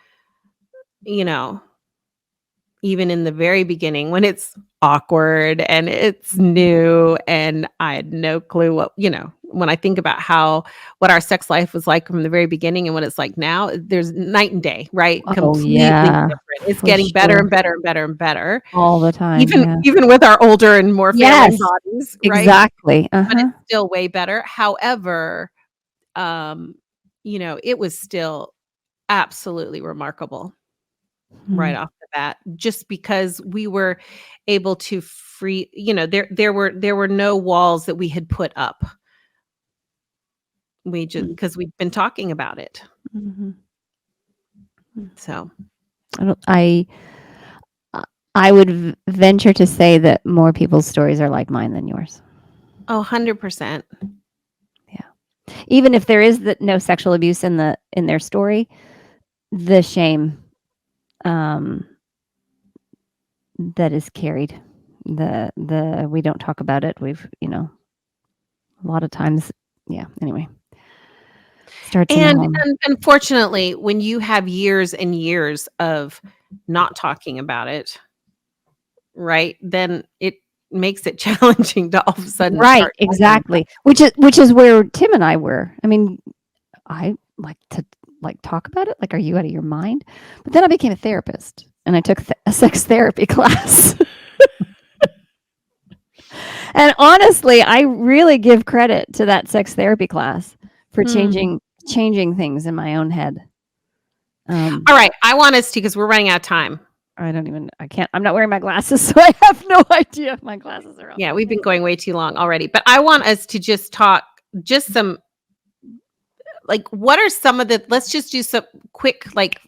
even in the very beginning when it's awkward and it's new and I had no clue what, when I think about what our sex life was like from the very beginning and what it's like now, there's night and day, right? Oh, Completely yeah, different. It's for getting better sure. and better and better and better. All the time, Even yeah. even with our older and more failing Yes, bodies, right? exactly, But uh-huh. it's still way better. However, um, it was still absolutely remarkable right Mm, off the bat, just because we were able to there were no walls that we had put up. We just mm, because we've been talking about it. mhm, mm. So, I don't I would venture to say that more people's stories are like mine than yours. 100%. Yeah. Even if there is no sexual abuse in their story, the shame, um, that is carried, the we don't talk about it. A lot of times, yeah. Anyway, starts in the And home. and unfortunately, when you have years and years of not talking about it, right, then it makes it challenging to all of a sudden Right, start talking about exactly. Which is where Tim and I were. I mean, I like to talk about it. Like, are you out of your mind? But then I became a therapist and I took a sex therapy class. And honestly, I really give credit to that sex therapy class for it. changing things in my own head. All right, I want us to because we're running out of time. I can't, I'm not wearing my glasses, so I have no idea if my glasses are on. Yeah, we've been going way too long already, but I want us to just talk some what are some of the let's just do some quick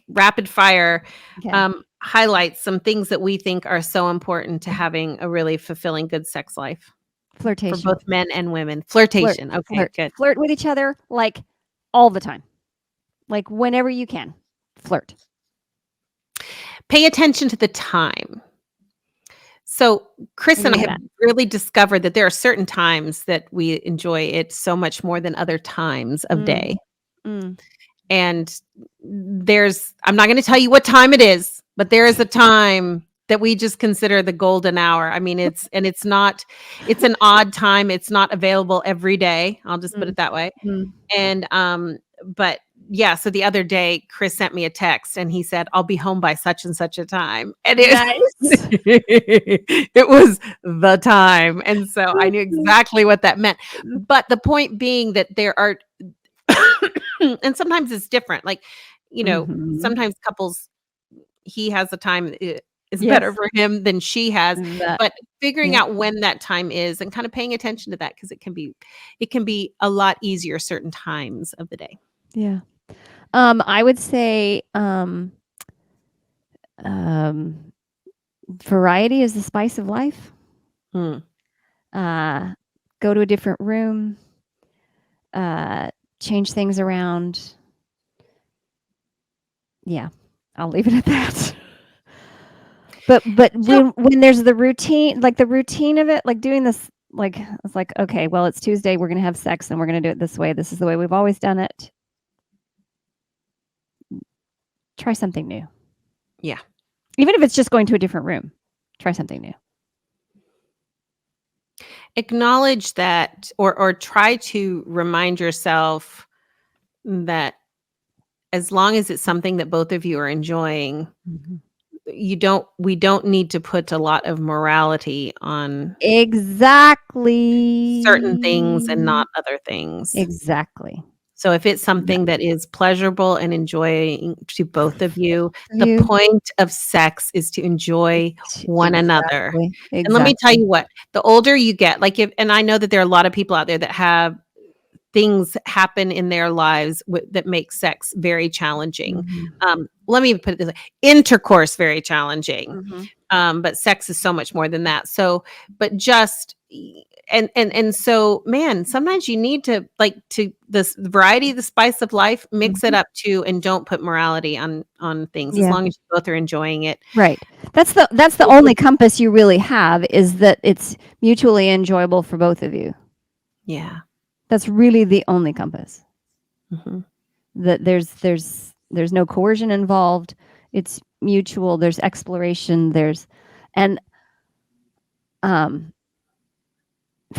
rapid fire Okay. highlights, some things that we think are so important to having a really fulfilling good sex life for Flirtation. both men and women. Flirt, Flirtation. Okay, good. flirt with each other like all the time, like whenever you can. Flirt. Pay attention to the time. So What Chris do you and I mean by have that? really discovered that there are certain times that we enjoy it so much more than other times of Mm, day. mm. And I'm not going to tell you what time it is, but there is a time that we just consider the golden hour. I mean, it's not, it's an odd time. It's not available every day. I'll just put Mm, it that way. mm. And, but yeah, so the other day, Chris sent me a text and he said, I'll be home by such and such a time. And Nice. it was the time. And so I knew exactly what that meant. But the point being that there are, and sometimes it's different. Mhm. Sometimes couples, he has a time is better Yes. for him than she has. That But figuring yeah, out when that time is and kind of paying attention to that because it can be a lot easier certain times of the day. yeah. I would say, um, variety is the spice of life. Hmm. Uh, go to a different room, uh, change things around. Yeah, I'll leave it at that. But So when there's the routine, like the routine of it, like doing this, like it's like, okay, well, it's Tuesday, we're gonna have sex and we're gonna do it this way. This is the way we've always done it. Try something new. yeah, Even if it's just going to a different room, try something new. acknowledge that or try to remind yourself that as long as it's something that both of you are enjoying, Mhm. we don't need to put a lot of morality on certain things and Exactly. not other things. Exactly. So if it's Yeah. something that is pleasurable and enjoying to both of you, the You point of sex is to enjoy one another. exactly, And let me tell exactly. you what, the older you get, and I know that there are a lot of people out there that have things happen in their lives that make sex very challenging. Mhm. Let me put it this way: intercourse very challenging, Mhm. but sex is so much more than that. So, but just and so, man, sometimes you need to to this variety, the spice of life, mix it Mhm. up too, and don't put morality on things as Yeah. long as you both are enjoying it. Right. That's the only compass you really have is that it's mutually enjoyable for both of you. Yeah. That's really the only compass. Hmm. That there's no coercion involved. It's mutual, there's exploration, and for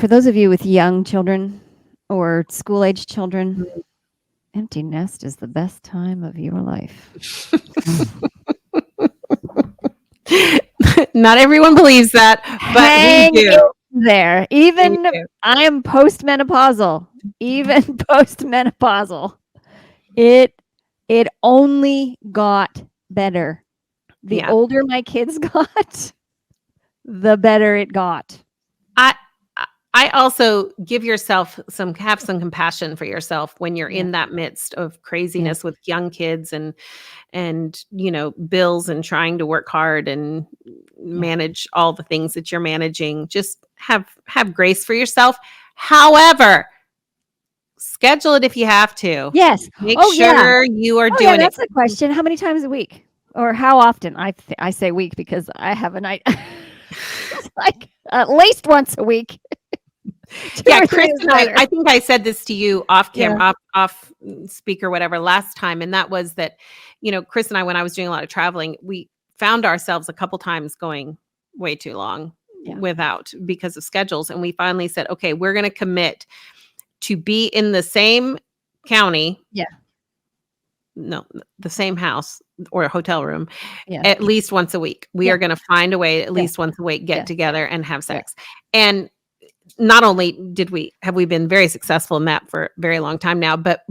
those of you with young children or school-age children, empty nest is the best time of your life. Not everyone believes that, but Hang we in do. there. We Even do. I am postmenopausal. Even postmenopausal. It only got better. The Yeah. older my kids got, the better it got. I I also have some compassion for yourself when you're Yeah. in that midst of craziness with young kids and bills and trying to work hard and manage all the things that you're managing. Just have grace for yourself. However, schedule it if you have to. Yes. Make Oh, yeah. sure you are Oh, yeah, doing it. that's the question. How many times a week? Or how often? I say week because I have a night it's like at least once a week. 2 Yeah, or 3 Chris is and better. I think I said this to you off Yeah. camera, off speaker, whatever, last time, and that was that, Chris and I, when I was doing a lot of traveling, we found ourselves a couple times going way too long Yeah. without because of schedules, and we finally said, okay, we're going to commit to be in the same county. Yeah. No, the same house or hotel room Yeah. at least once a week. We Yeah. are going to find a way at Yeah. least once a week, get Yeah. together and have Yeah. sex. And not only have we been very successful in that for a very long time now, but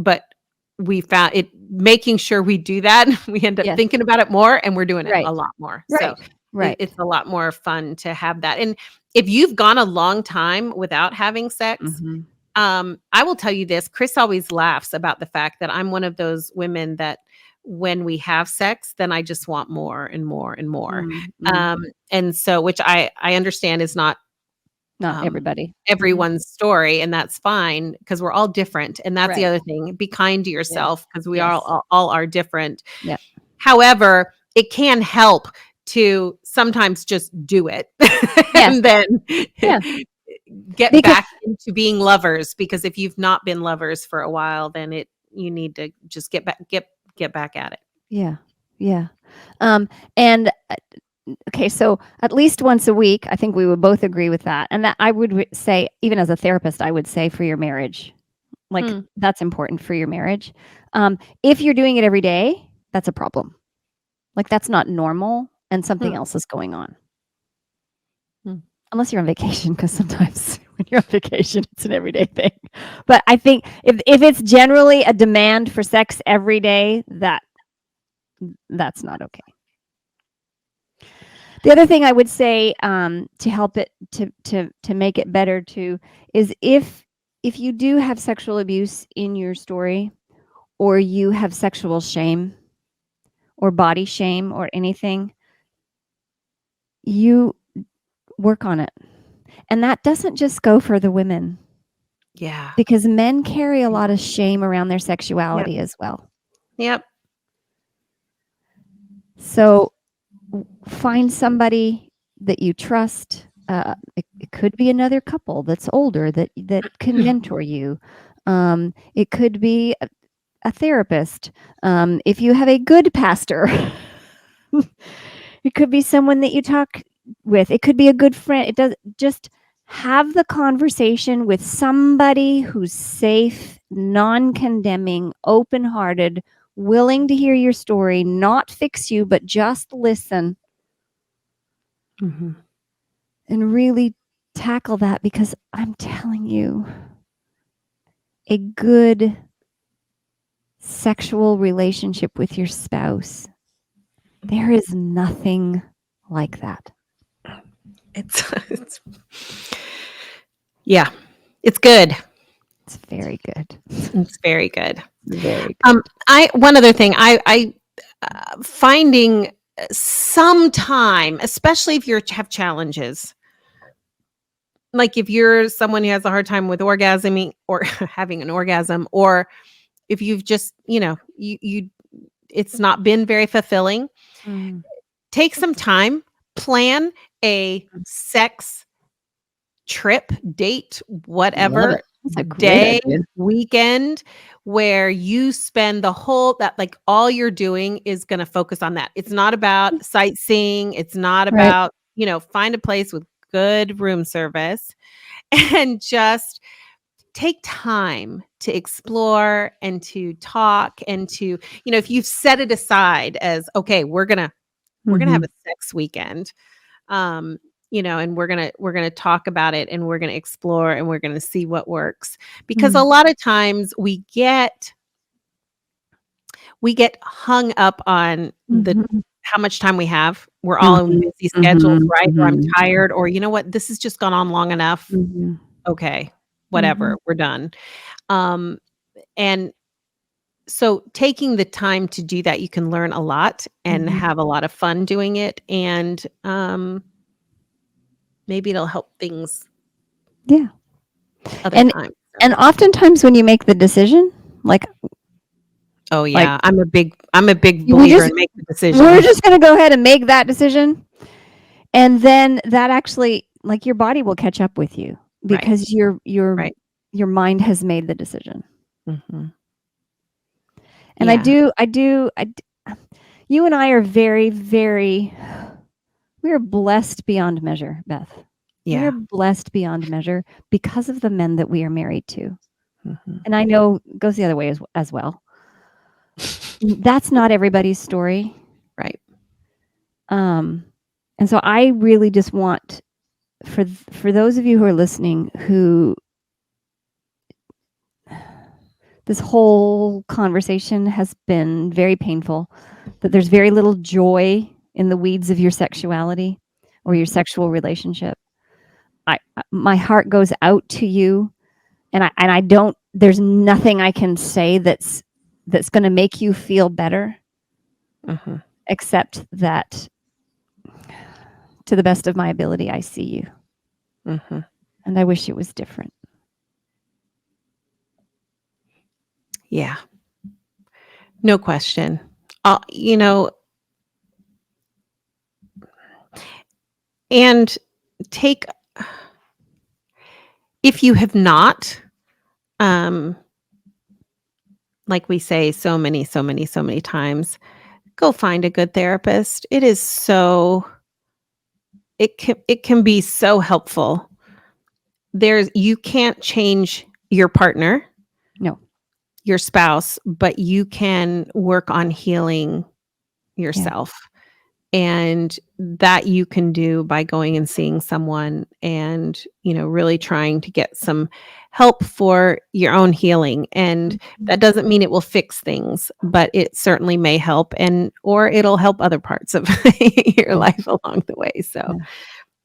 we found it making sure we do that. We end up Yes. thinking about it more and we're doing it Right. a lot more. Right. So Right. it's a lot more fun to have that. And if you've gone a long time without having sex, Mhm. I will tell you this, Chris always laughs about the fact that I'm one of those women that when we have sex, then I just want more and more and more. And so, which I understand is not Not everybody. everyone's story, and that's fine because we're all different. And that's the Right. other thing. Be kind to yourself because we Yes. all are different. Yeah. However, it can help to sometimes just do it Yes. and then Yeah. get Because back into being lovers, because if you've not been lovers for a while, then you need to just get back at it. Yeah. Yeah. And okay, so at least once a week, I think we would both agree with that. And that I would say, even as a therapist, I would say for your marriage, like that's important for your marriage. If you're doing it every day, that's a problem. Like that's not normal and something else is going on. Unless you're on vacation, because sometimes when you're on vacation, it's an everyday thing. But I think if it's generally a demand for sex every day, that's not okay. The other thing I would say to help it to make it better too is if you do have sexual abuse in your story, or you have sexual shame or body shame or anything, you work on it. And that doesn't just go for the women. Yeah. Because men carry a lot of shame around their sexuality as well. Yep. So find somebody that you trust. It could be another couple that's older that can mentor you. It could be a therapist. If you have a good pastor, it could be someone that you talk with. It could be a good friend. It does just have the conversation with somebody who's safe, non-condemning, open-hearted, willing to hear your story, not fix you, but just listen. And really tackle that, because I'm telling you, a good sexual relationship with your spouse, there is nothing like that. It's yeah, it's good. It's very good. It's very good. Very good. One other thing, I finding some time, especially if you have challenges, like if you're someone who has a hard time with orgasming or having an orgasm, or if you've just, you it's not been very fulfilling, take some time, plan a sex trip, date, whatever, That's a great day, idea. weekend where you spend the whole that like all you're doing is going to focus on that. It's not about sightseeing. It's not Right. about, find a place with good room service and just take time to explore and to talk and to, if you've set it aside as, okay, we're going to have Mhm. a sex weekend. Um, and we're going to talk about it and we're going to explore and we're going to see what works. Because a Mm. lot of times we get hung up on the Mhm. how much time we have. We're all in Mhm. busy schedules, Mhm. right? Or I'm Mhm. tired, or you know what? This has just gone on long enough. Mhm. Okay, Mhm. whatever, we're done. Um, and so taking the time to do that, you can learn a lot and Mhm. have a lot of fun doing it. And maybe it'll help things Yeah. other And times. So. and oftentimes when you make the decision, like Oh like yeah, I'm a big we believer just in make the we're decision. just gonna go ahead and make that decision, and then that actually, like, your body will catch up with you Right, because right. your mind has made the decision. Mhm. And I Yeah, do I do I d you and I are very, very we are blessed beyond measure, Beth. We are yeah. blessed beyond measure because of the men that we are married to. Mhm. And I know it goes the other way as well. That's not everybody's story. Right. Um, and so I really just want for those of you who are listening who this whole conversation has been very painful, that there's very little joy in the weeds of your sexuality or your Mhm. sexual relationship. My heart goes out to you, and I don't. There's nothing I can say that's going to make you feel better, Mhm. except that, to the best of my ability, I see you, Mhm. and I wish it was different. Yeah. No question. And take if you have not, um, like we say so many, so many, so many times, go find a good therapist. It can be so helpful. You can't change your partner, No, your spouse, but you can work on healing yeah, yourself. And that you can do by going and seeing someone and, really trying to get some help for your own healing. And mhm, that doesn't mean it will fix things, but it certainly may help or it'll help other parts of your yeah, life along the way. So, yeah.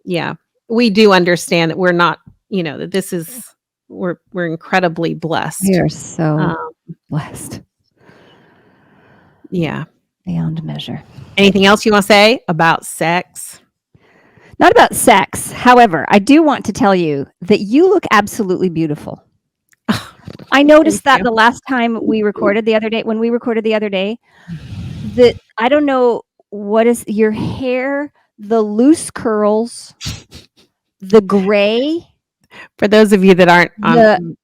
yeah, we do understand that we're not, that this is we're incredibly We blessed. are so Um, blessed yeah. beyond measure. Anything else you want to say about sex? Not about sex. However, I do want to tell you that you look absolutely beautiful. I Thank noticed that you. the last time we recorded the other day, when we recorded the other day, that I don't know what is your hair, the loose curls, the gray, For those of you that aren't on the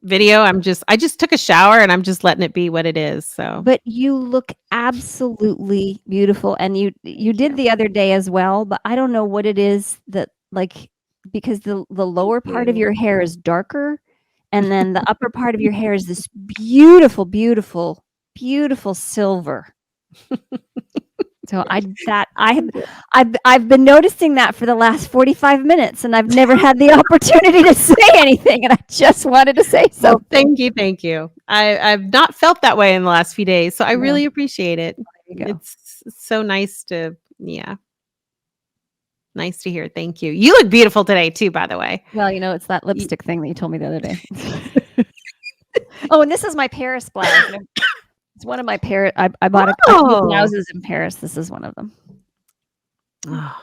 video, I just took a shower and I'm just letting it be what it is, so but you look absolutely beautiful, and you thank did you. the other day as well, but I don't know what it is that, like, because the Thank lower part of you. your hair is darker, and then the upper part of your hair is this beautiful, beautiful, beautiful silver. So I've been noticing that for the last 45 minutes, and I've never had the opportunity to say anything, and I just wanted to say Well, something. thank you. I've not felt that way in the last few days, so I Well, really appreciate it. there you go. It's so nice to yeah, nice to hear. Thank you. You look beautiful today too, by the way. Well, it's that Y lipstick thing that you told me the other day. Oh, and this is my Paris blouse. It's one of my Paris. I bought a few Oh. blouses in Paris. This is one of them. Oh.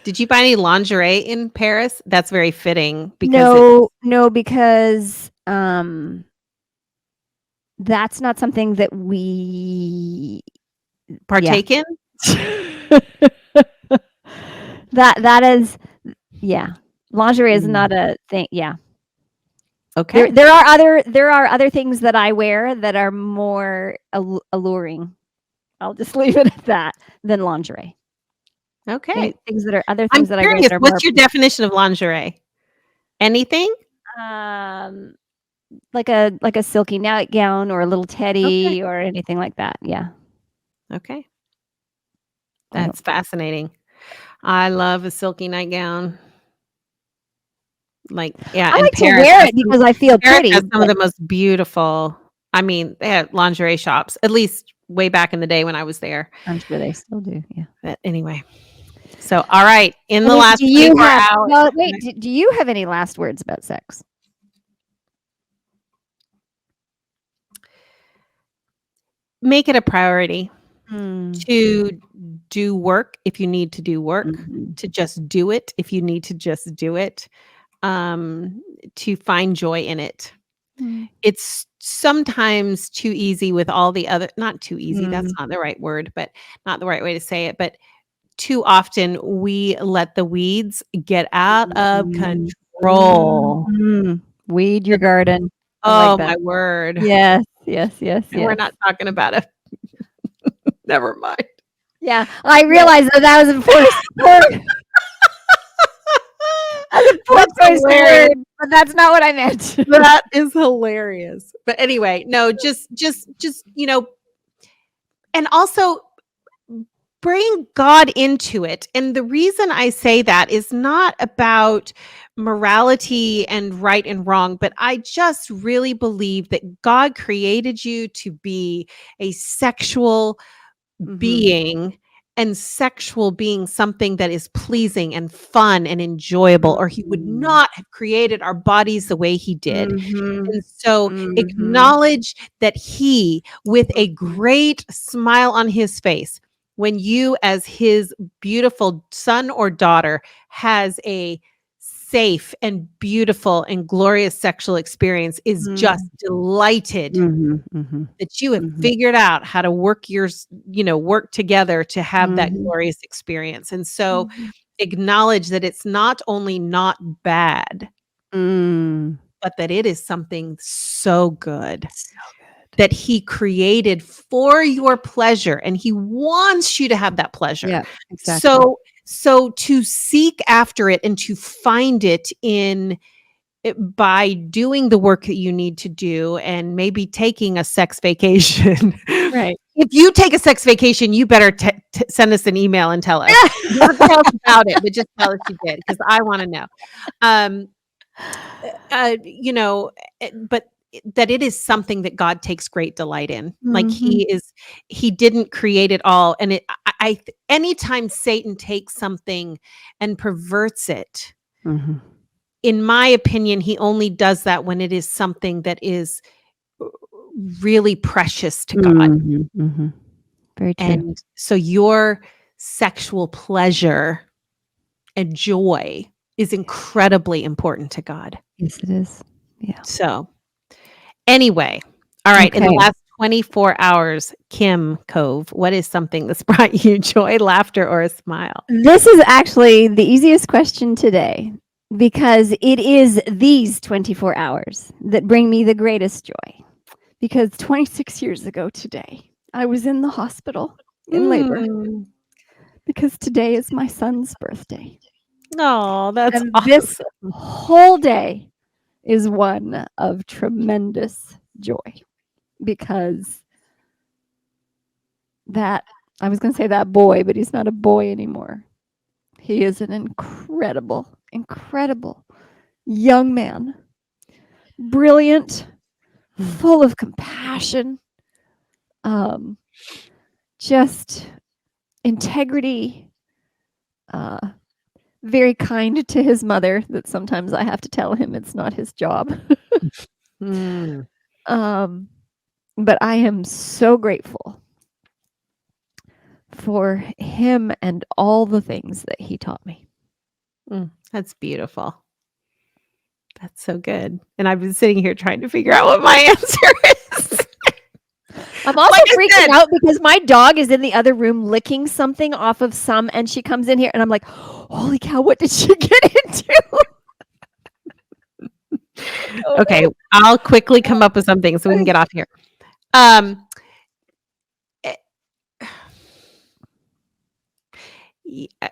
Did you buy any lingerie in Paris? That's very fitting because it's No, no, because that's not something that we. Yeah, partake in? that is, yeah. Lingerie is Mm. not a thing. Yeah, Okay. There are other things that I wear that are more alluring. I'll just leave it at that than lingerie. Okay. Things that are other I'm things that I wear curious, that are more what's your definition of lingerie? Anything? um like a silky nightgown or a little Okay. teddy or anything like that. Yeah. Okay. I don't That's fascinating. I love a silky nightgown. Like, yeah, I and like to wear it because I feel Paris pretty, has some of but the most beautiful, I mean, they had lingerie shops, at least way back in the day when I was there. I'm sure they still do. Yeah. But anyway, so all right, in the Any last do you 24 have hours, well, wait, do you have any last words about sex? make it a priority Mm. to do work if you need to do work, Mhm. to just do it if you need to just do it, to find joy in it. Mm. It's sometimes too easy with all the other, not too easy, that's Mm. not the right word, but not the right way to say it, but too often we let the weeds get out of Mhm. control. Mhm. Weed your It's garden. I like oh that. my word. Yes, yes, yes, And we're yes. not talking about a never mind. Yeah, I Yeah. realized that was a poor That's choice of hilarious. word, but that's not what I meant. That is hilarious. But anyway, no, just, and also bring God into it. And the reason I say that is not about morality and right and wrong, but I just really believe that God created you to be a sexual Mhm. being, and sexual being something that is pleasing and fun and enjoyable, or he would Mhm. not have created our bodies the way he did. Mhm. And so Mhm. acknowledge that he, with a Mhm. great smile on his face, when you, as his beautiful son or daughter, has a safe and beautiful and glorious sexual experience, is just Mhm. delighted Mhm. Mhm. that you have Mhm. figured out how to work together to have that Mhm. glorious experience. And so Mhm. acknowledge that it's not only not bad, Mm. but that it is something so good So good. that he created for your pleasure, and he wants you to have that pleasure. Yeah, exactly. So to seek after it and to find it by doing the work that you need to do, and maybe taking a sex vacation. Right. If you take a sex vacation, you better send us an email and tell us. Not tell us about it, but just tell us you did, because I want to know. Um, you know, but that it is something that God takes great delight in. Like Mhm. he didn't create it all. And anytime Satan takes something and perverts it, Mhm. in my opinion, he only does that when it is something that is really precious to God. Mhm. Mhm. Very true. And so your sexual pleasure and joy is incredibly important to God. Yes, it is. Yeah. So, anyway, all right, in the Okay. last 24 hours, Kim Cove, what is something that's brought you joy, laughter, or a smile? This is actually the easiest question today because it is these 24 hours that bring me the greatest joy. Because 26 years ago today, I was in the hospital in labor Mm. because today is my son's birthday. Oh, that's And this awesome. whole day is one of tremendous joy because that I was going to say that boy, but he's not a boy anymore. He is an incredible, incredible young man, brilliant, full of compassion, um, just integrity, uh, very kind to his mother. That sometimes I have to tell him it's not his job. Mm. um, but I am so grateful for him and all the things that he taught me. That's beautiful. That's so good. And I've been sitting here trying to figure out what my answer is. I'm also Like I freaking said, out because my dog is in the other room licking something off of and she comes in here and I'm like, holy cow, what did she get into? Okay, I'll quickly come up with something so we can get off here. Um, eh,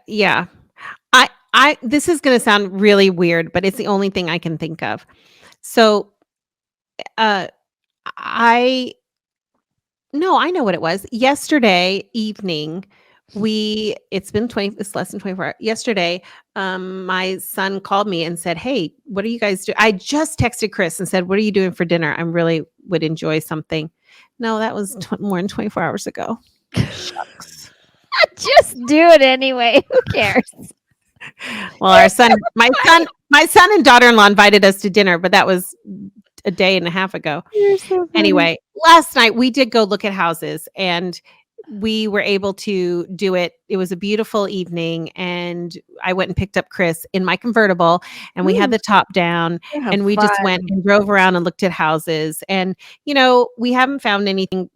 yeah, this is going to sound really weird, but it's the only thing I can think of. So, uh, I no, I know what it was. Yesterday evening, it's less than 24 hours. Yesterday, my son called me and said, "Hey, what are you guys doing?" I just texted Chris and said, "What are you doing for dinner? I really would enjoy something." No, that was more than 24 hours ago. Shucks. Just do it anyway. Who cares? Well, my son and daughter-in-law invited us to dinner, but that was a day and a half ago. You're so funny. Anyway, last night we did go look at houses and we were able to do it. It was a beautiful evening and I went and picked up Chris in my convertible and we had the top down and we just went and drove around and looked at houses. And, we haven't found anything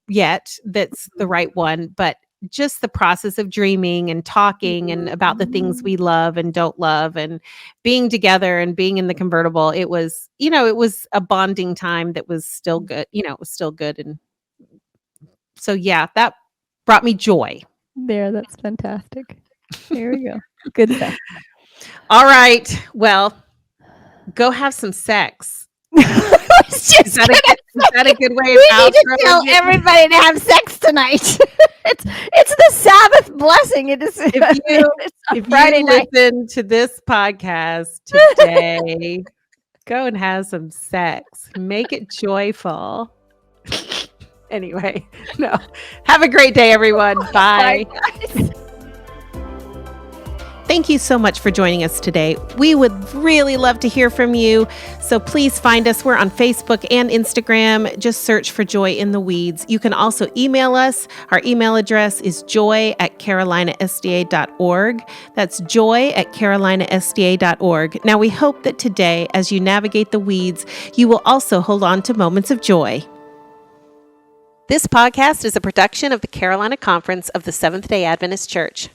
yet that's the right one, but just the process of dreaming and talking and about the things we love and don't love and being together and being in the convertible, it was a bonding time that was still good. It was still good. And so, yeah, that brought me joy. There, that's fantastic. There we go. Good stuff. All right. Well, go have some sex. Is that a good way of We need to tell everybody to have sex tonight. It's the Sabbath blessing. If Friday you night. listen to this podcast today, go and have some sex. Make it joyful. Anyway, no. Have a great day, everyone. Bye. Bye, guys. Thank you so much for joining us today. We would really love to hear from you. So please find us. We're on Facebook and Instagram. Just search for Joy in the Weeds. You can also email us. Our email address is joy@carolinasda.org. That's joy@carolinasda.org. Now, we hope that today, as you navigate the weeds, you will also hold on to moments of joy. This podcast is a production of the Carolina Conference of the Seventh-day Adventist Church.